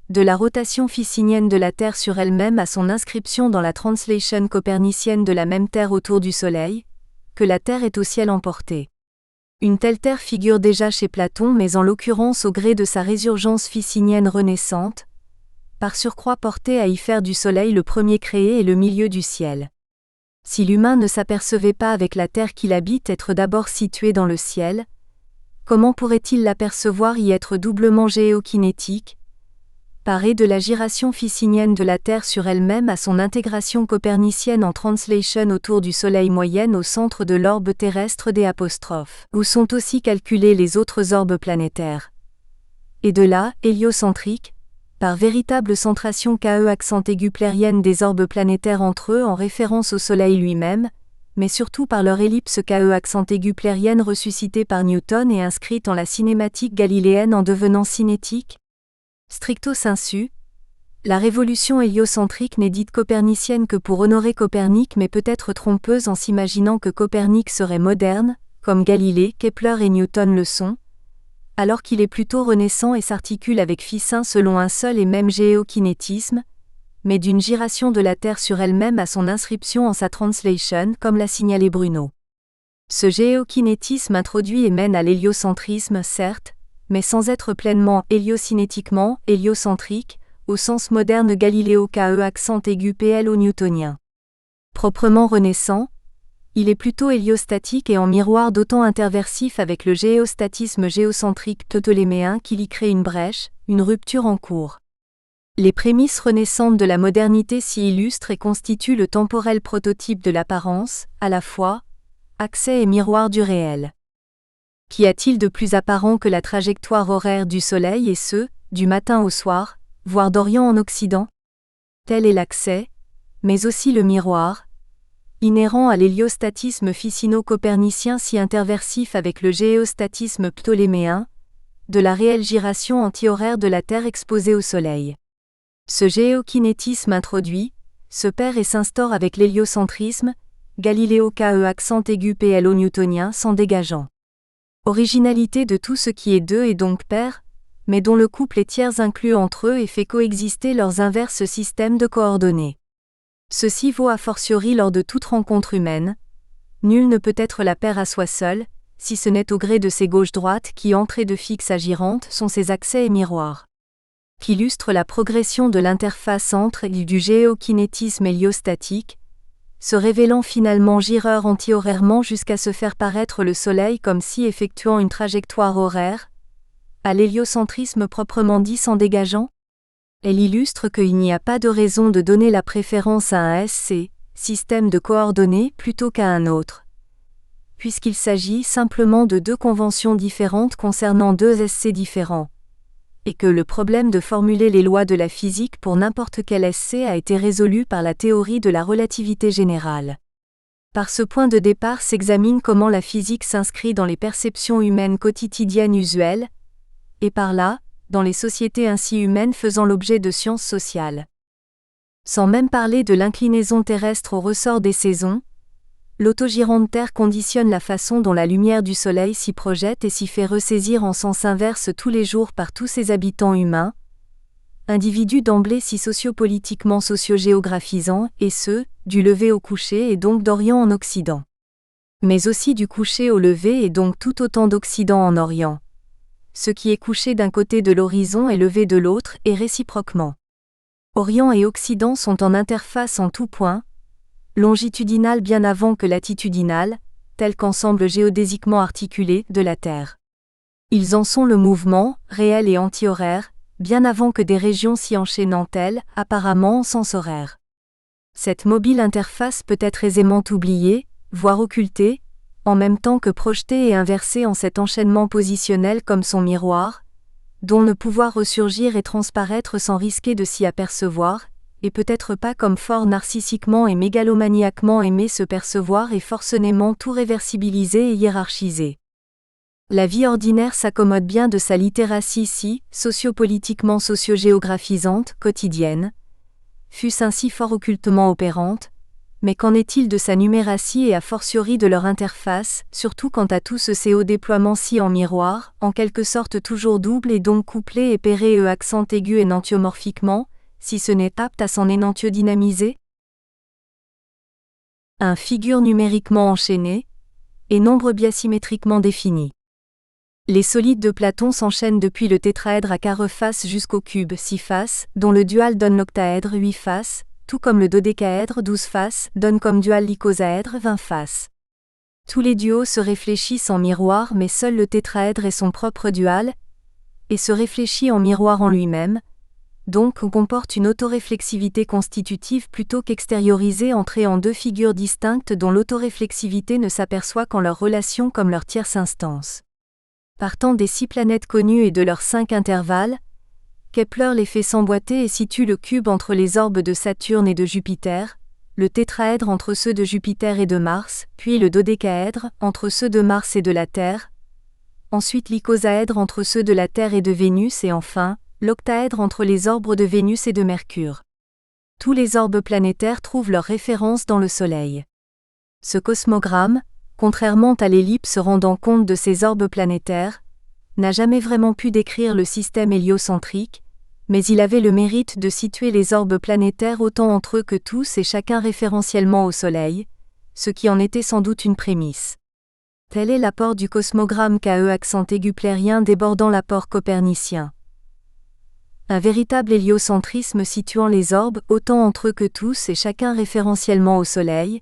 de la rotation ficinienne de la Terre sur elle-même à son inscription dans la translation copernicienne de la même Terre autour du Soleil, que la Terre est au ciel emportée. Une telle Terre figure déjà chez Platon mais en l'occurrence au gré de sa résurgence ficinienne renaissante, par surcroît portée à y faire du Soleil le premier créé et le milieu du ciel. Si l'humain ne s'apercevait pas avec la Terre qu'il habite être d'abord situé dans le ciel, comment pourrait-il l'apercevoir y être doublement géokinétique, paré de la giration ficinienne de la Terre sur elle-même à son intégration copernicienne en translation autour du Soleil moyenne au centre de l'orbe terrestre des apostrophes, où sont aussi calculés les autres orbes planétaires. Et de là, héliocentrique, par véritable centration KE-plérienne des orbes planétaires entre eux en référence au Soleil lui-même, mais surtout par leur ellipse KE-plérienne ressuscitée par Newton et inscrite en la cinématique galiléenne en devenant cinétique. Stricto sensu, la révolution héliocentrique n'est dite copernicienne que pour honorer Copernic mais peut être trompeuse en s'imaginant que Copernic serait moderne, comme Galilée, Kepler et Newton le sont, alors qu'il est plutôt renaissant et s'articule avec Ficin selon un seul et même géokinétisme, mais d'une giration de la Terre sur elle-même à son inscription en sa translation comme l'a signalé Bruno. Ce géokinétisme introduit et mène à l'héliocentrisme, certes, mais sans être pleinement héliocinétiquement héliocentrique, au sens moderne Galiléo KE-PLO newtonien. Proprement renaissant, il est plutôt héliostatique et en miroir d'autant interversif avec le géostatisme géocentrique ptoléméen qu'il y crée une brèche, une rupture en cours. Les prémices renaissantes de la modernité s'y illustrent et constituent le temporel prototype de l'apparence, à la fois, accès et miroir du réel. Qu'y a-t-il de plus apparent que la trajectoire horaire du Soleil et ce, du matin au soir, voire d'Orient en Occident ? Tel est l'accès, mais aussi le miroir, inhérent à l'héliostatisme ficino-copernicien si interversif avec le géostatisme ptoléméen, de la réelle giration antihoraire de la Terre exposée au Soleil. Ce géokinétisme introduit, se perd et s'instaure avec l'héliocentrisme, Galiléo KE-PLO newtonien s'en dégageant. Originalité de tout ce qui est deux et donc pair, mais dont le couple est tiers inclus entre eux et fait coexister leurs inverses systèmes de coordonnées. Ceci vaut a fortiori lors de toute rencontre humaine. Nul ne peut être la paire à soi seul, si ce n'est au gré de ses gauches-droites qui, entrées de fixe à girantes, sont ses accès et miroirs. Qu'illustre la progression de l'interface entre et du géokinétisme héliostatique, se révélant finalement gireur antihorairement jusqu'à se faire paraître le Soleil comme si effectuant une trajectoire horaire, à l'héliocentrisme proprement dit s'en dégageant. Elle illustre qu'il n'y a pas de raison de donner la préférence à un SC, système de coordonnées, plutôt qu'à un autre, puisqu'il s'agit simplement de deux conventions différentes concernant deux SC différents, et que le problème de formuler les lois de la physique pour n'importe quel SC a été résolu par la théorie de la relativité générale. Par ce point de départ s'examine comment la physique s'inscrit dans les perceptions humaines quotidiennes usuelles, et par là, dans les sociétés ainsi humaines faisant l'objet de sciences sociales. Sans même parler de l'inclinaison terrestre au ressort des saisons, l'autogirante Terre conditionne la façon dont la lumière du Soleil s'y projette et s'y fait ressaisir en sens inverse tous les jours par tous ses habitants humains, individu d'emblée si sociopolitiquement sociogéographisant, et ce, du lever au coucher et donc d'Orient en Occident. Mais aussi du coucher au lever et donc tout autant d'Occident en Orient. Ce qui est couché d'un côté de l'horizon est levé de l'autre, et réciproquement. Orient et Occident sont en interface en tout point, longitudinal bien avant que latitudinal, tel qu'ensemble géodésiquement articulé, de la Terre. Ils en sont le mouvement, réel et anti-horaire, bien avant que des régions s'y enchaînant elles, apparemment en sens horaire. Cette mobile interface peut être aisément oubliée, voire occultée, en même temps que projetée et inversée en cet enchaînement positionnel comme son miroir, dont ne pouvoir ressurgir et transparaître sans risquer de s'y apercevoir, et peut-être pas comme fort narcissiquement et mégalomaniaquement aimer se percevoir et forcément tout réversibiliser et hiérarchiser. La vie ordinaire s'accommode bien de sa littératie si, sociopolitiquement sociogéographisante, quotidienne, fût-ce ainsi fort occultement opérante, mais qu'en est-il de sa numératie et a fortiori de leur interface, surtout quant à tout ce haut déploiement si en miroir, en quelque sorte toujours double et donc couplé et pairé accent aigu énantiomorphiquement, si ce n'est apte à s'en énantiodynamiser? Un figure numériquement enchaînée, et nombre biasymétriquement défini. Les solides de Platon s'enchaînent depuis le tétraèdre à 4 faces jusqu'au cube 6 faces, dont le dual donne l'octaèdre 8 faces, tout comme le dodécaèdre 12 faces donne comme dual l'icosaèdre 20 faces. Tous les duos se réfléchissent en miroir mais seul le tétraèdre est son propre dual, et se réfléchit en miroir en lui-même, donc comporte une autoréflexivité constitutive plutôt qu'extériorisée entrée en deux figures distinctes dont l'autoréflexivité ne s'aperçoit qu'en leur relation comme leur tierce instance. Partant des 6 planètes connues et de leurs 5 intervalles, Kepler les fait s'emboîter et situe le cube entre les orbes de Saturne et de Jupiter, le tétraèdre entre ceux de Jupiter et de Mars, puis le dodécaèdre entre ceux de Mars et de la Terre, ensuite l'icosaèdre entre ceux de la Terre et de Vénus et enfin, l'octaèdre entre les orbes de Vénus et de Mercure. Tous les orbes planétaires trouvent leur référence dans le Soleil. Ce cosmogramme, contrairement à l'ellipse rendant compte de ces orbes planétaires, n'a jamais vraiment pu décrire le système héliocentrique, mais il avait le mérite de situer les orbes planétaires autant entre eux que tous et chacun référentiellement au Soleil, ce qui en était sans doute une prémisse. Tel est l'apport du cosmogramme KE accent aigu plérien débordant l'apport copernicien. Un véritable héliocentrisme situant les orbes autant entre eux que tous et chacun référentiellement au Soleil,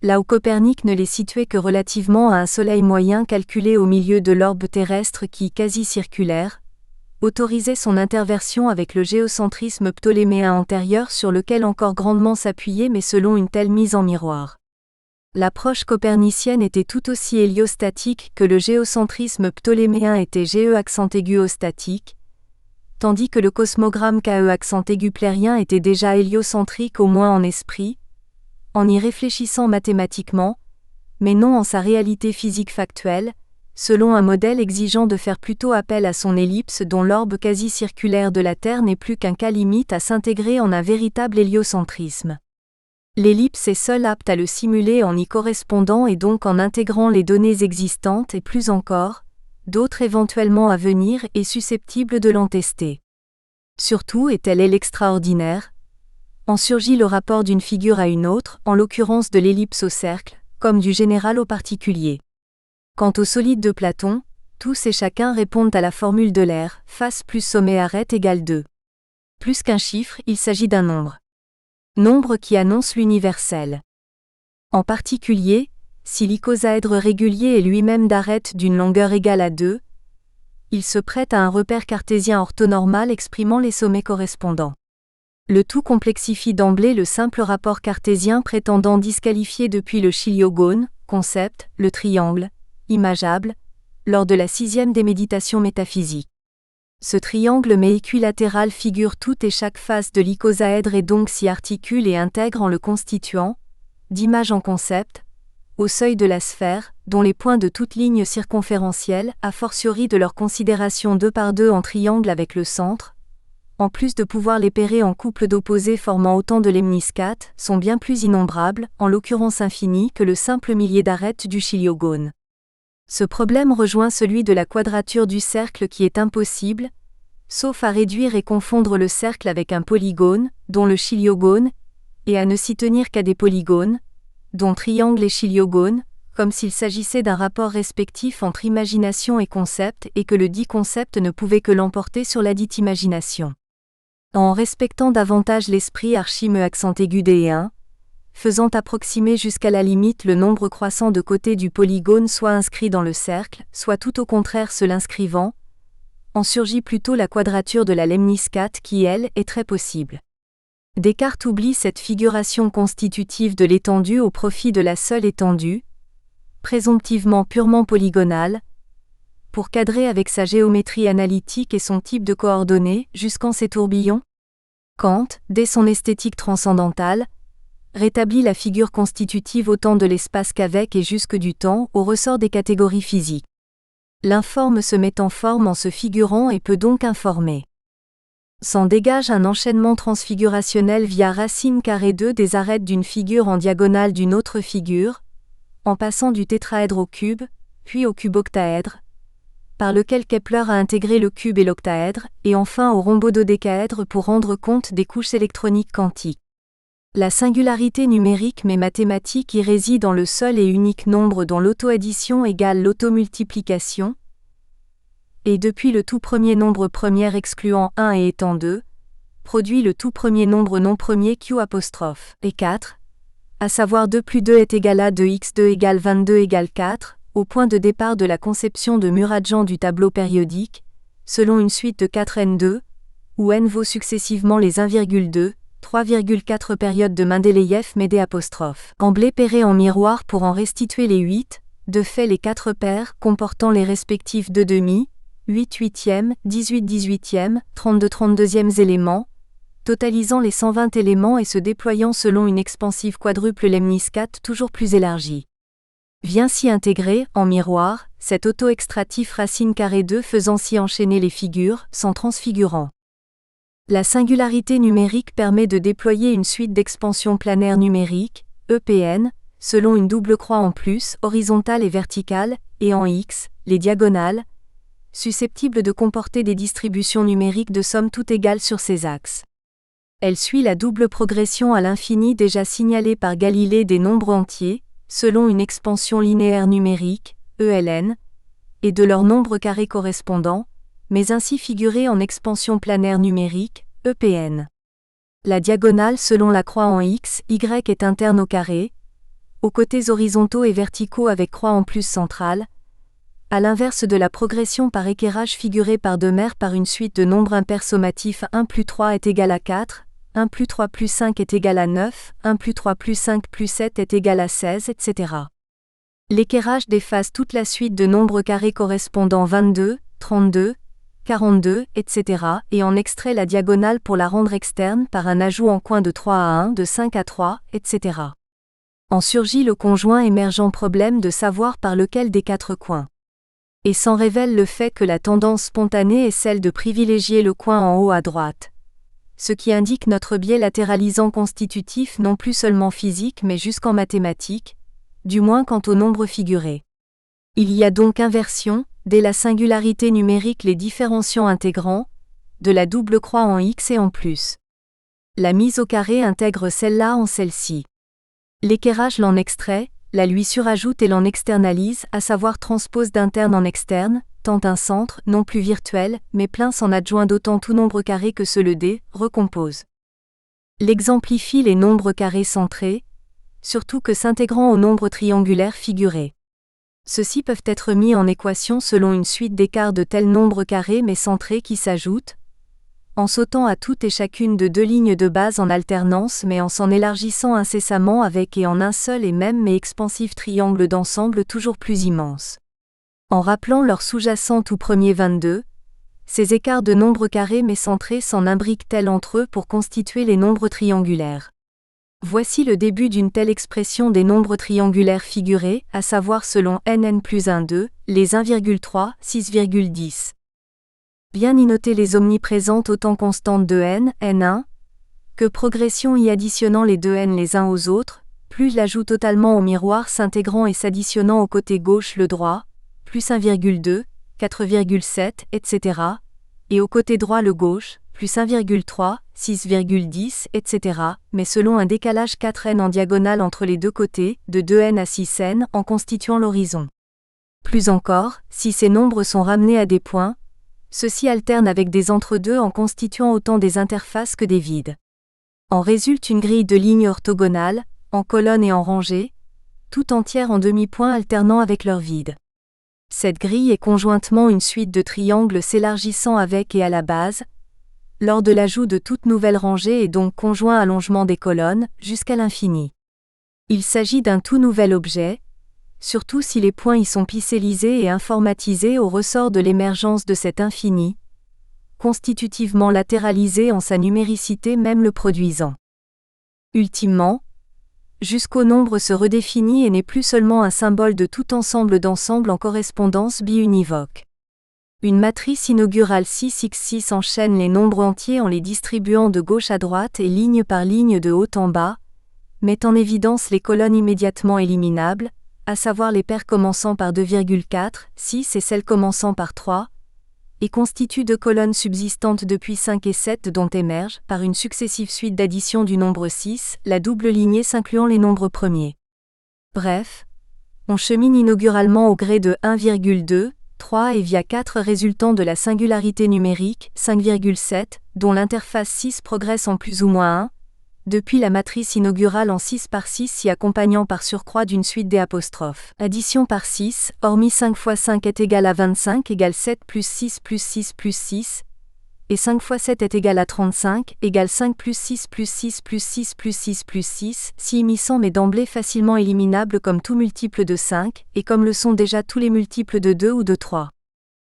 là où Copernic ne les situait que relativement à un Soleil moyen calculé au milieu de l'orbe terrestre qui, quasi circulaire, autorisait son interversion avec le géocentrisme ptoléméen antérieur sur lequel encore grandement s'appuyait mais selon une telle mise en miroir. L'approche copernicienne était tout aussi héliostatique que le géocentrisme ptoléméen était GE accent aigu statique, tandis que le cosmogramme KE accent aigu plérien était déjà héliocentrique au moins en esprit, en y réfléchissant mathématiquement, mais non en sa réalité physique factuelle, selon un modèle exigeant de faire plutôt appel à son ellipse dont l'orbe quasi-circulaire de la Terre n'est plus qu'un cas limite à s'intégrer en un véritable héliocentrisme. L'ellipse est seule apte à le simuler en y correspondant et donc en intégrant les données existantes et plus encore, d'autres éventuellement à venir et susceptibles de l'en tester. Surtout, et tel est l'extraordinaire, en surgit le rapport d'une figure à une autre, en l'occurrence de l'ellipse au cercle, comme du général au particulier. Quant aux solides de Platon, tous et chacun répondent à la formule de l'air, face plus sommet arête égale 2. Plus qu'un chiffre, il s'agit d'un nombre. Nombre qui annonce l'universel. En particulier, si l'icosaèdre régulier est lui-même d'arête d'une longueur égale à 2, il se prête à un repère cartésien orthonormal exprimant les sommets correspondants. Le tout complexifie d'emblée le simple rapport cartésien prétendant disqualifier depuis le chiliogone, concept, le triangle, imageable, lors de la 6e des méditations métaphysiques. Ce triangle mais équilatéral figure toute et chaque face de l'icosaèdre et donc s'y articule et intègre en le constituant, d'image en concept, au seuil de la sphère, dont les points de toute ligne circonférentielle, a fortiori de leur considération 2 par 2 en triangle avec le centre, en plus de pouvoir les pairer en couples d'opposés formant autant de lemniscates, sont bien plus innombrables, en l'occurrence infinies, que le simple millier d'arêtes du chiliogone. Ce problème rejoint celui de la quadrature du cercle qui est impossible, sauf à réduire et confondre le cercle avec un polygone, dont le chiliogone, et à ne s'y tenir qu'à des polygones, dont triangle et chiliogone, comme s'il s'agissait d'un rapport respectif entre imagination et concept et que le dit concept ne pouvait que l'emporter sur la dite imagination. En respectant davantage l'esprit archime accent aigu des 1, faisant approximer jusqu'à la limite le nombre croissant de côtés du polygone soit inscrit dans le cercle, soit tout au contraire se l'inscrivant, en surgit plutôt la quadrature de la lemniscate qui, elle, est très possible. Descartes oublie cette figuration constitutive de l'étendue au profit de la seule étendue, présomptivement purement polygonale, pour cadrer avec sa géométrie analytique et son type de coordonnées jusqu'en ses tourbillons. Kant, dès son esthétique transcendantale, rétablit la figure constitutive autant de l'espace qu'avec et jusque du temps au ressort des catégories physiques. L'informe se met en forme en se figurant et peut donc informer. S'en dégage un enchaînement transfigurationnel via racine carré 2 des arêtes d'une figure en diagonale d'une autre figure, en passant du tétraèdre au cube, puis au cube-octaèdre, par lequel Kepler a intégré le cube et l'octaèdre, et enfin au rhombo-dodécaèdre pour rendre compte des couches électroniques quantiques. La singularité numérique mais mathématique y réside dans le seul et unique nombre dont l'auto-addition égale l'automultiplication, et depuis le tout premier nombre premier excluant 1 et étant 2, produit le tout premier nombre non premier Q', et 4, à savoir 2 plus 2 est égal à 2x2 égale 22 égale 4, au point de départ de la conception de Muradjan du tableau périodique, selon une suite de 4n2, où n vaut successivement les 1,2, 3,4 périodes de Mendeleïev Médé'. En blé-péré en miroir pour en restituer les 8, de fait les 4 paires comportant les respectifs 2 demi, 8 huitièmes, 18 dix-huitièmes, 32 trente-deuxièmes éléments, totalisant les 120 éléments et se déployant selon une expansive quadruple lemniscate toujours plus élargie. Vient s'y intégrer, en miroir, cet auto-extratif racine carré 2 faisant s'y enchaîner les figures, sans transfigurant. La singularité numérique permet de déployer une suite d'expansions planaires numériques, EPN, selon une double croix en plus, horizontale et verticale, et en X, les diagonales, susceptibles de comporter des distributions numériques de somme toute égale sur ces axes. Elle suit la double progression à l'infini déjà signalée par Galilée des nombres entiers, selon une expansion linéaire numérique, ELN, et de leurs nombres carrés correspondants, mais ainsi figurés en expansion planaire numérique, EPN. La diagonale selon la croix en X, Y est interne au carré, aux côtés horizontaux et verticaux avec croix en plus centrale, à l'inverse de la progression par équerrage figurée par Demer par une suite de nombres impairs sommatifs 1 plus 3 est égal à 4, 1 plus 3 plus 5 est égal à 9, 1 plus 3 plus 5 plus 7 est égal à 16, etc. L'équerrage déface toute la suite de nombres carrés correspondant 22, 32, 42, etc. et en extrait la diagonale pour la rendre externe par un ajout en coin de 3 à 1, de 5 à 3, etc. En surgit le conjoint émergent problème de savoir par lequel des 4 coins. Et s'en révèle le fait que la tendance spontanée est celle de privilégier le coin en haut à droite. Ce qui indique notre biais latéralisant constitutif non plus seulement physique mais jusqu'en mathématiques, du moins quant au nombre figuré. Il y a donc inversion, dès la singularité numérique les différenciants intégrants, de la double croix en X et en plus. La mise au carré intègre celle-là en celle-ci. L'équerrage l'en extrait, la lui surajoute et l'en externalise, à savoir transpose d'interne en externe, tant un centre, non plus virtuel, mais plein s'en adjoint d'autant tout nombre carré que ce le D, recompose. L'exemplifie les nombres carrés centrés, surtout que s'intégrant au nombre triangulaire figuré. Ceux-ci peuvent être mis en équation selon une suite d'écarts de tels nombres carrés mais centrés qui s'ajoutent, en sautant à toutes et chacune de 2 lignes de base en alternance mais en s'en élargissant incessamment avec et en un seul et même mais expansif triangle d'ensemble toujours plus immense. En rappelant leur sous-jacent tout premier 22, ces écarts de nombres carrés mais centrés s'en imbriquent-elles entre eux pour constituer les nombres triangulaires. Voici le début d'une telle expression des nombres triangulaires figurés, à savoir selon nn plus 1, 2, les 1,3, 6,10. Bien y noter les omniprésentes autant constantes de n, n1, que progression y additionnant les 2n les uns aux autres, plus l'ajout totalement au miroir s'intégrant et s'additionnant au côté gauche le droit, plus 1,2, 4,7, etc., et au côté droit le gauche, plus 1,3, 6,10, etc., mais selon un décalage 4n en diagonale entre les deux côtés, de 2n à 6n en constituant l'horizon. Plus encore, si ces nombres sont ramenés à des points, ceux-ci alternent avec des entre-deux en constituant autant des interfaces que des vides. En résulte une grille de lignes orthogonales, en colonne et en rangée, tout entière en demi-points alternant avec leurs vides. Cette grille est conjointement une suite de triangles s'élargissant avec et à la base, lors de l'ajout de toute nouvelle rangée et donc conjoint allongement des colonnes, jusqu'à l'infini. Il s'agit d'un tout nouvel objet, surtout si les points y sont pixelisés et informatisés au ressort de l'émergence de cet infini, constitutivement latéralisé en sa numéricité même le produisant. Ultimement, jusqu'au nombre se redéfinit et n'est plus seulement un symbole de tout ensemble d'ensembles en correspondance biunivoque. Une matrice inaugurale 6x6 enchaîne les nombres entiers en les distribuant de gauche à droite et ligne par ligne de haut en bas, met en évidence les colonnes immédiatement éliminables, à savoir les paires commençant par 2,4, 6 et celles commençant par 3, et constitue deux colonnes subsistantes depuis 5 et 7 dont émerge, par une successive suite d'addition du nombre 6, la double lignée s'incluant les nombres premiers. Bref, on chemine inauguralement au gré de 1,2, 3 et via 4 résultant de la singularité numérique, 5,7, dont l'interface 6 progresse en plus ou moins 1, depuis la matrice inaugurale en 6 par 6 s'y accompagnant par surcroît d'une suite des apostrophes. Addition par 6, hormis 5 fois 5 est égal à 25 égale 7 plus 6 plus 6 plus 6, et 5 fois 7 est égal à 35 égale 5 plus 6 plus 6 plus 6 plus 6 plus 6, si immiscent mais d'emblée facilement éliminable comme tout multiple de 5, et comme le sont déjà tous les multiples de 2 ou de 3.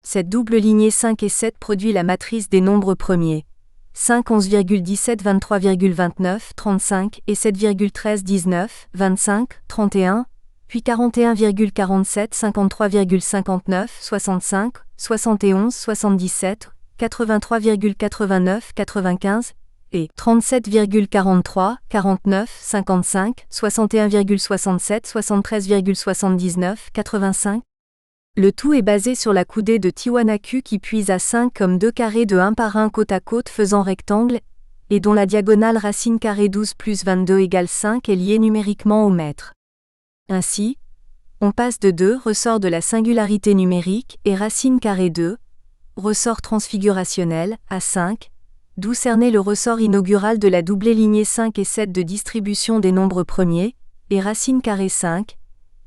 Cette double lignée 5 et 7 produit la matrice des nombres premiers. 5, 11,17, 23,29, 35 et 7,13, 19, 25, 31, puis 41,47, 53,59, 65, 71, 77, 83,89, 95 et 37,43, 49, 55, 61,67, 73,79, 85. Le tout est basé sur la coudée de Tiwanaku qui puise à 5 comme deux carrés de 1 par 1 côte à côte faisant rectangle, et dont la diagonale racine carré 12 plus 22 égale 5 est liée numériquement au mètre. Ainsi, on passe de 2 ressort de la singularité numérique et racine carré 2, ressort transfigurationnel, à 5, d'où cerner le ressort inaugural de la doublée lignée 5 et 7 de distribution des nombres premiers, et racine carré 5,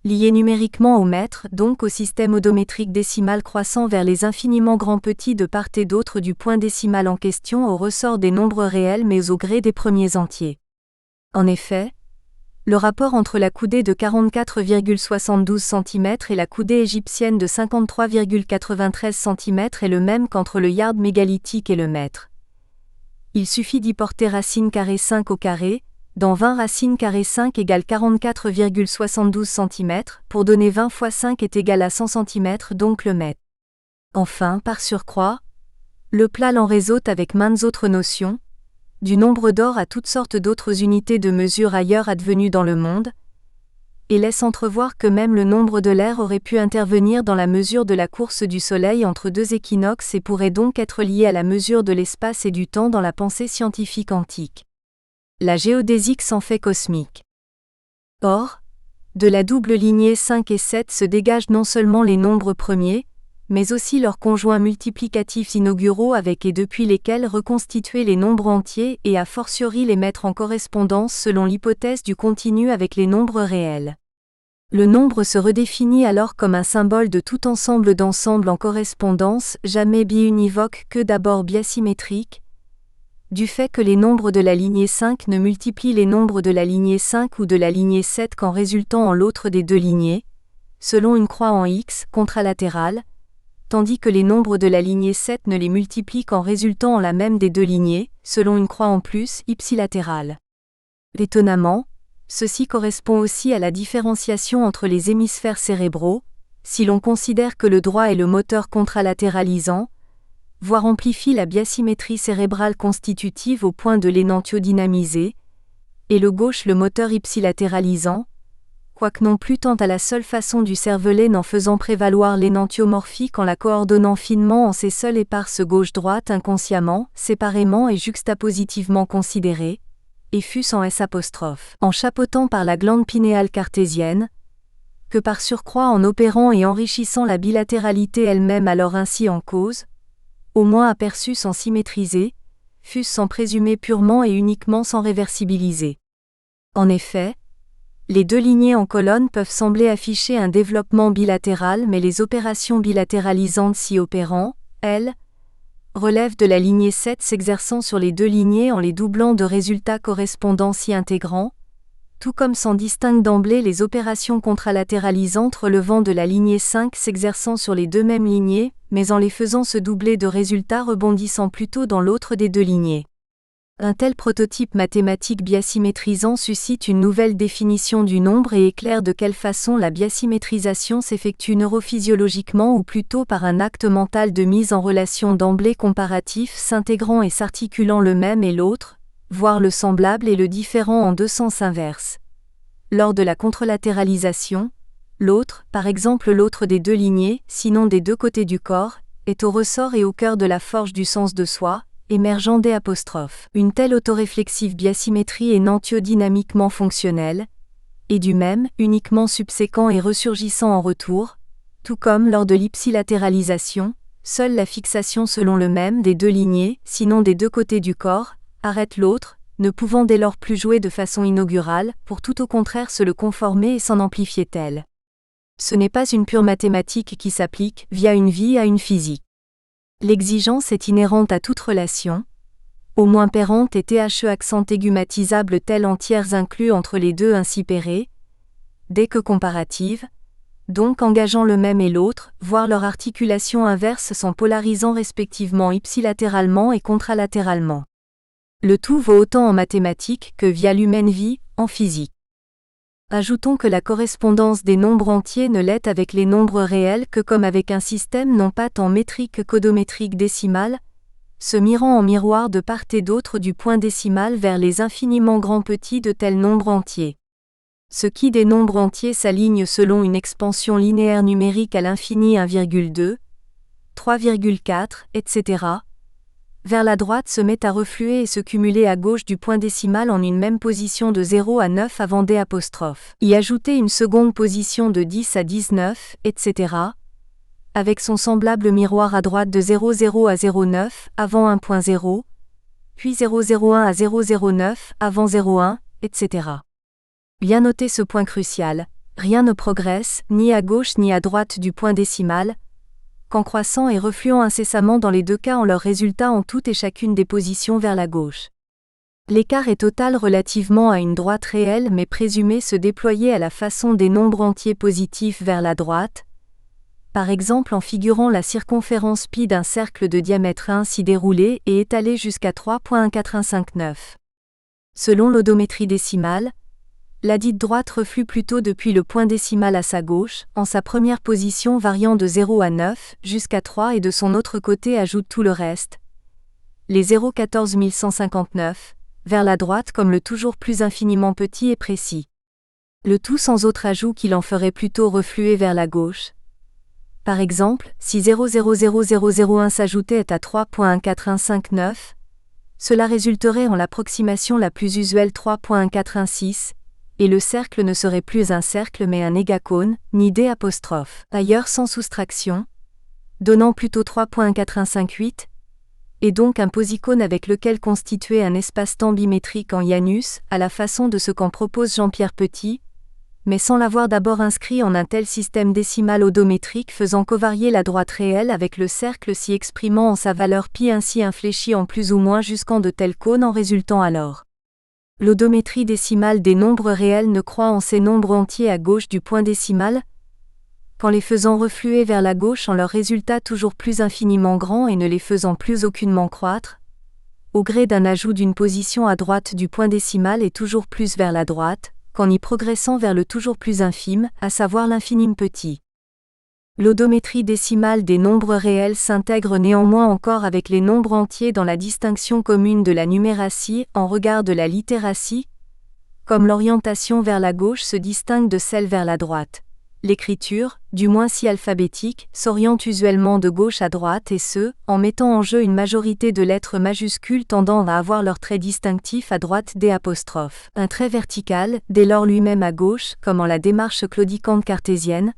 lié numériquement au mètre, donc au système odométrique décimal croissant vers les infiniment grands petits de part et d'autre du point décimal en question au ressort des nombres réels mais au gré des premiers entiers. En effet, le rapport entre la coudée de 44,72 cm et la coudée égyptienne de 53,93 cm est le même qu'entre le yard mégalithique et le mètre. Il suffit d'y porter racine carré 5 au carré, dans 20 racine carré 5 égale 44,72 cm, pour donner 20 fois 5 est égal à 100 cm donc le mètre. Enfin, par surcroît, le plat l'en réseaute avec maintes autres notions, du nombre d'or à toutes sortes d'autres unités de mesure ailleurs advenues dans le monde, et laisse entrevoir que même le nombre de l'air aurait pu intervenir dans la mesure de la course du Soleil entre deux équinoxes et pourrait donc être lié à la mesure de l'espace et du temps dans la pensée scientifique antique. La géodésique s'en fait cosmique. Or, de la double lignée 5 et 7 se dégagent non seulement les nombres premiers, mais aussi leurs conjoints multiplicatifs inauguraux avec et depuis lesquels reconstituer les nombres entiers et a fortiori les mettre en correspondance selon l'hypothèse du continu avec les nombres réels. Le nombre se redéfinit alors comme un symbole de tout ensemble d'ensembles en correspondance, jamais biunivoque que d'abord biasymétrique, du fait que les nombres de la lignée 5 ne multiplient les nombres de la lignée 5 ou de la lignée 7 qu'en résultant en l'autre des deux lignées, selon une croix en X contralatérale, tandis que les nombres de la lignée 7 ne les multiplient qu'en résultant en la même des deux lignées, selon une croix en plus ipsilatérale. Étonnamment, ceci correspond aussi à la différenciation entre les hémisphères cérébraux, si l'on considère que le droit est le moteur contralatéralisant, voire amplifie la biasymétrie cérébrale constitutive au point de l'énantiodynamiser, et le gauche le moteur ipsilatéralisant, quoique non plus tant à la seule façon du cervelet n'en faisant prévaloir l'énantiomorphie qu'en la coordonnant finement en ses seules éparses gauche-droite inconsciemment, séparément et juxtapositivement considérées, et fût-ce en S', en chapeautant par la glande pinéale cartésienne, que par surcroît en opérant et enrichissant la bilatéralité elle-même alors ainsi en cause, au moins aperçue sans symétriser, fût-ce sans présumer purement et uniquement sans réversibiliser. En effet, les deux lignées en colonne peuvent sembler afficher un développement bilatéral mais les opérations bilatéralisantes s'y opérant, elles, relèvent de la lignée 7 s'exerçant sur les deux lignées en les doublant de résultats correspondants s'y intégrant, tout comme s'en distinguent d'emblée les opérations contralatéralisantes relevant de la lignée 5 s'exerçant sur les deux mêmes lignées, mais en les faisant se doubler de résultats rebondissant plutôt dans l'autre des deux lignées. Un tel prototype mathématique biasymétrisant suscite une nouvelle définition du nombre et éclaire de quelle façon la biasymétrisation s'effectue neurophysiologiquement ou plutôt par un acte mental de mise en relation d'emblée comparatif s'intégrant et s'articulant le même et l'autre, voire le semblable et le différent en deux sens inverses. Lors de la contralatéralisation, l'autre, par exemple l'autre des deux lignées, sinon des deux côtés du corps, est au ressort et au cœur de la forge du sens de soi, émergeant des apostrophes. Une telle autoréflexive biasymétrie est nantiodynamiquement fonctionnelle, et du même, uniquement subséquent et ressurgissant en retour, tout comme lors de l'ipsilatéralisation, seule la fixation selon le même des deux lignées, sinon des deux côtés du corps, arrête l'autre, ne pouvant dès lors plus jouer de façon inaugurale, pour tout au contraire se le conformer et s'en amplifier tel. Ce n'est pas une pure mathématique qui s'applique, via une vie à une physique. L'exigence est inhérente à toute relation, au moins pairante et accent égumatisable telle entières inclus entre les deux ainsi pairées, dès que comparative, donc engageant le même et l'autre, voire leur articulation inverse s'en polarisant respectivement ipsilatéralement et contralatéralement. Le tout vaut autant en mathématiques que via l'humaine vie, en physique. Ajoutons que la correspondance des nombres entiers ne l'est avec les nombres réels que comme avec un système non pas tant métrique qu'odométrique décimal, se mirant en miroir de part et d'autre du point décimal vers les infiniment grands petits de tels nombres entiers. Ce qui des nombres entiers s'aligne selon une expansion linéaire numérique à l'infini 1,2, 3,4, etc., vers la droite se met à refluer et se cumuler à gauche du point décimal en une même position de 0 à 9 avant D'. Y ajouter une seconde position de 10 à 19, etc., avec son semblable miroir à droite de 00 à 09 avant 1.0, puis 001 à 009 avant 01, etc. Bien noter ce point crucial, rien ne progresse, ni à gauche ni à droite du point décimal, qu'en croissant et refluant incessamment dans les deux cas en leur résultat en toutes et chacune des positions vers la gauche. L'écart est total relativement à une droite réelle mais présumée se déployer à la façon des nombres entiers positifs vers la droite, par exemple en figurant la circonférence pi d'un cercle de diamètre 1 si déroulé et étalé jusqu'à 3.1459. Selon l'odométrie décimale, ladite droite reflue plutôt depuis le point décimal à sa gauche, en sa première position variant de 0 à 9, jusqu'à 3 et de son autre côté ajoute tout le reste, les 0,14159, vers la droite comme le toujours plus infiniment petit et précis. Le tout sans autre ajout qui l'en ferait plutôt refluer vers la gauche. Par exemple, si 0,00001 s'ajoutait à 3.1459, cela résulterait en l'approximation la plus usuelle 3.1416, et le cercle ne serait plus un cercle mais un hégacone, ni D', ailleurs sans soustraction, donnant plutôt 3.4158, et donc un posicône avec lequel constituer un espace-temps bimétrique en Janus, à la façon de ce qu'en propose Jean-Pierre Petit, mais sans l'avoir d'abord inscrit en un tel système décimal odométrique faisant covarier la droite réelle avec le cercle s'y exprimant en sa valeur pi ainsi infléchi en plus ou moins jusqu'en de tels cônes en résultant alors. L'odométrie décimale des nombres réels ne croît en ces nombres entiers à gauche du point décimal, qu'en les faisant refluer vers la gauche en leur résultat toujours plus infiniment grand et ne les faisant plus aucunement croître, au gré d'un ajout d'une position à droite du point décimal et toujours plus vers la droite, qu'en y progressant vers le toujours plus infime, à savoir l'infinime petit. L'odométrie décimale des nombres réels s'intègre néanmoins encore avec les nombres entiers dans la distinction commune de la numératie en regard de la littératie, Comme l'orientation vers la gauche se distingue de celle vers la droite, l'écriture, du moins si alphabétique, s'oriente usuellement de gauche à droite et ce, en mettant en jeu une majorité de lettres majuscules tendant à avoir leur trait distinctif à droite D'. Un trait vertical, dès lors lui-même à gauche, comme en la démarche claudicante cartésienne,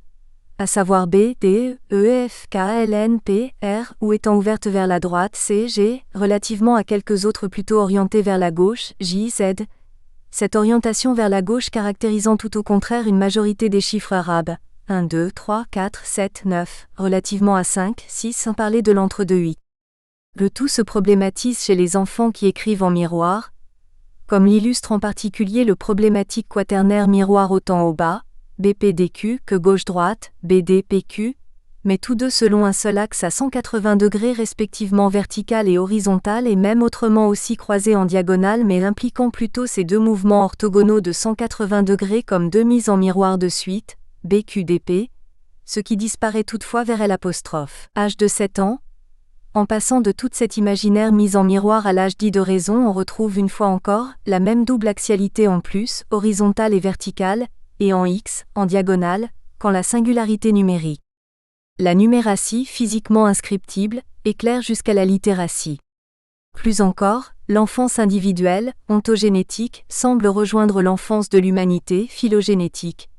à savoir B, D, E, F, K, L, N, P, R, ou étant ouverte vers la droite C, G, relativement à quelques autres plutôt orientées vers la gauche, J, Z. Cette orientation vers la gauche caractérisant tout au contraire une majorité des chiffres arabes, 1, 2, 3, 4, 7, 9, relativement à 5, 6 sans parler de l'entre-deux 8. Le tout se problématise chez les enfants qui écrivent en miroir, comme l'illustre en particulier le problématique quaternaire miroir autant au bas, BPDQ que gauche-droite, BDPQ, mais tous deux selon un seul axe à 180 degrés respectivement vertical et horizontal et même autrement aussi croisés en diagonale mais impliquant plutôt ces deux mouvements orthogonaux de 180 degrés comme deux mises en miroir de suite, BQDP, ce qui disparaît toutefois vers L'. Âge de 7 ans. En passant de toute cette imaginaire mise en miroir à l'âge dit de raison, on retrouve une fois encore la même double axialité en plus, horizontale et verticale, et en X, en diagonale, quand la singularité numérique. La numératie, physiquement inscriptible, éclaire jusqu'à la littératie. Plus encore, l'enfance individuelle, ontogénétique, semble rejoindre l'enfance de l'humanité, phylogénétique.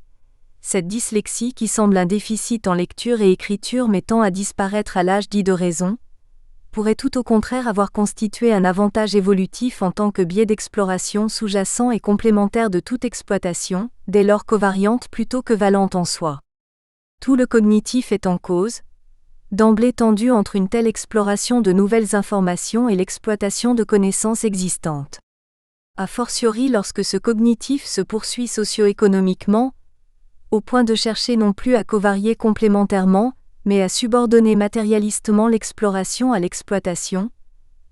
Cette dyslexie qui semble un déficit en lecture et écriture mais tend à disparaître à l'âge dit de raison, pourrait tout au contraire avoir constitué un avantage évolutif en tant que biais d'exploration sous-jacent et complémentaire de toute exploitation, dès lors covariante plutôt que valente en soi. Tout le cognitif est en cause, d'emblée tendu entre une telle exploration de nouvelles informations et l'exploitation de connaissances existantes. A fortiori lorsque ce cognitif se poursuit socio-économiquement, au point de chercher non plus à covarier complémentairement, mais à subordonner matérialistement l'exploration à l'exploitation,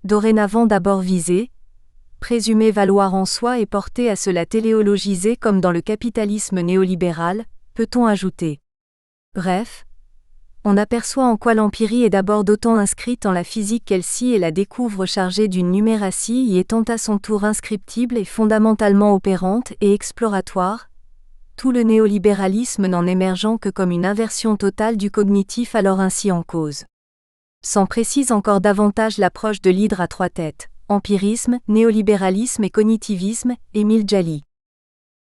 dorénavant d'abord visée, présumée valoir en soi et portée à se la téléologiser comme dans le capitalisme néolibéral, peut-on ajouter. Bref, on aperçoit en quoi l'empirie est d'abord d'autant inscrite en la physique qu'elle s'y et la découvre chargée d'une numératie y étant à son tour inscriptible et fondamentalement opérante et exploratoire, tout le néolibéralisme n'en émergeant que comme une inversion totale du cognitif alors ainsi en cause. S'en précise encore davantage l'approche de l'hydre à trois têtes, empirisme, néolibéralisme et cognitivisme, Émile Djali.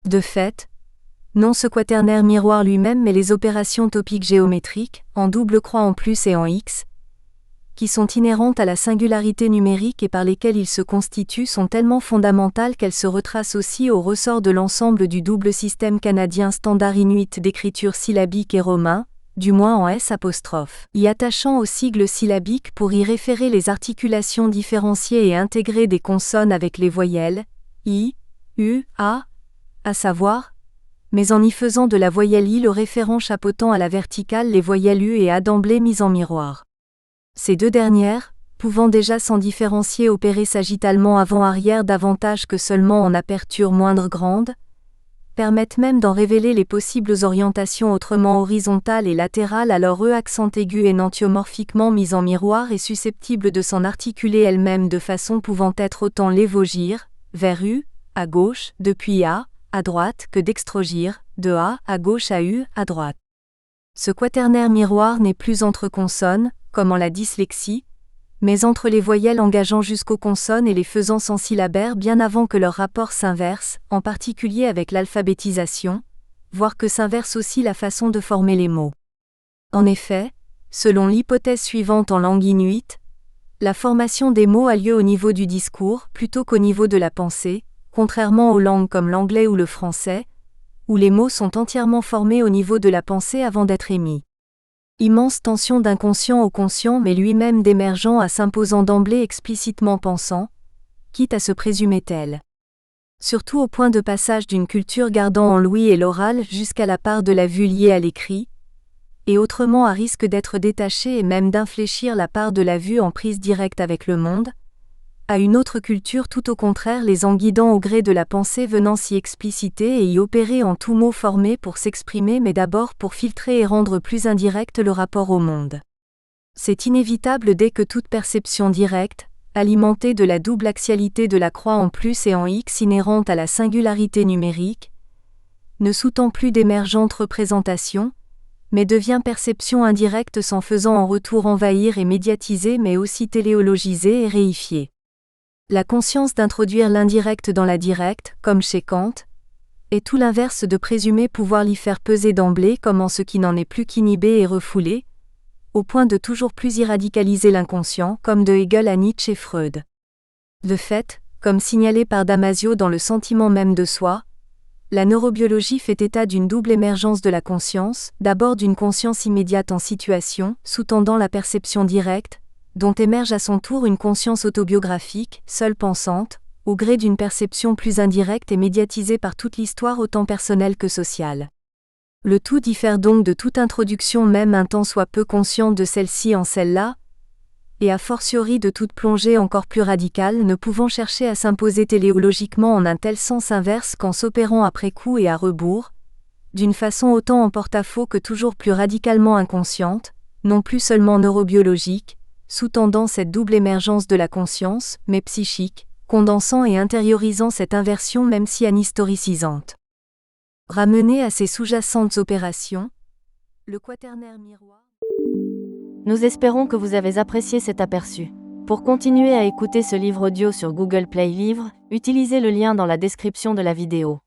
De fait, non ce quaternaire miroir lui-même mais les opérations topiques géométriques, en double croix en plus et en X, qui sont inhérentes à la singularité numérique et par lesquelles il se constitue sont tellement fondamentales qu'elles se retracent aussi au ressort de l'ensemble du double système canadien standard inuit d'écriture syllabique et romain, du moins en S', y attachant au sigle syllabique pour y référer les articulations différenciées et intégrées des consonnes avec les voyelles, I, U, A, à savoir, mais en y faisant de la voyelle I le référent chapeautant à la verticale les voyelles U et A d'emblée mises en miroir. Ces deux dernières, pouvant déjà sans différencier opérer sagittalement avant-arrière davantage que seulement en aperture moindre grande, permettent même d'en révéler les possibles orientations autrement horizontales et latérales alors accent aigu et nantiomorphiquement mises en miroir et susceptibles de s'en articuler elles-mêmes de façon pouvant être autant lévogir, vers U, à gauche, depuis A, à droite que dextrogir, de A, à gauche à U, à droite. Ce quaternaire miroir n'est plus entre consonnes, comme en la dyslexie, mais entre les voyelles engageant jusqu'aux consonnes et les faisant sensillabaires bien avant que leur rapport s'inverse, en particulier avec l'alphabétisation, voire que s'inverse aussi la façon de former les mots. En effet, selon l'hypothèse suivante en langue inuite, la formation des mots a lieu au niveau du discours plutôt qu'au niveau de la pensée, contrairement aux langues comme l'anglais ou le français, où les mots sont entièrement formés au niveau de la pensée avant d'être émis. Immense tension d'inconscient au conscient mais lui-même d'émergent à s'imposant d'emblée explicitement pensant, quitte à se présumer tel. Surtout au point de passage d'une culture gardant en l'ouïe et l'oral jusqu'à la part de la vue liée à l'écrit, et autrement à risque d'être détaché et même d'infléchir la part de la vue en prise directe avec le monde, à une autre culture tout au contraire les en guidant au gré de la pensée venant s'y expliciter et y opérer en tout mot formé pour s'exprimer mais d'abord pour filtrer et rendre plus indirect le rapport au monde. C'est inévitable dès que toute perception directe, alimentée de la double axialité de la croix en plus et en X inhérente à la singularité numérique, ne sous-tend plus d'émergente représentation, mais devient perception indirecte s'en faisant en retour envahir et médiatiser mais aussi téléologiser et réifier. La conscience d'introduire l'indirect dans la directe, comme chez Kant, est tout l'inverse de présumer pouvoir l'y faire peser d'emblée comme en ce qui n'en est plus qu'inhibé et refoulé, au point de toujours plus y radicaliser l'inconscient, comme de Hegel à Nietzsche et Freud. De fait, comme signalé par Damasio dans Le sentiment même de soi, la neurobiologie fait état d'une double émergence de la conscience, d'abord d'une conscience immédiate en situation, sous-tendant la perception directe, dont émerge à son tour une conscience autobiographique, seule pensante, au gré d'une perception plus indirecte et médiatisée par toute l'histoire autant personnelle que sociale. Le tout diffère donc de toute introduction même un tant soit peu consciente de celle-ci en celle-là, et a fortiori de toute plongée encore plus radicale ne pouvant chercher à s'imposer téléologiquement en un tel sens inverse qu'en s'opérant après coup et à rebours, d'une façon autant en porte-à-faux que toujours plus radicalement inconsciente, non plus seulement neurobiologique, sous-tendant cette double émergence de la conscience, mais psychique, condensant et intériorisant cette inversion même si anhistoricisante. Ramené à ces sous-jacentes opérations, le quaternaire miroir. Nous espérons que vous avez apprécié cet aperçu. Pour continuer à écouter ce livre audio sur Google Play Livres, utilisez le lien dans la description de la vidéo.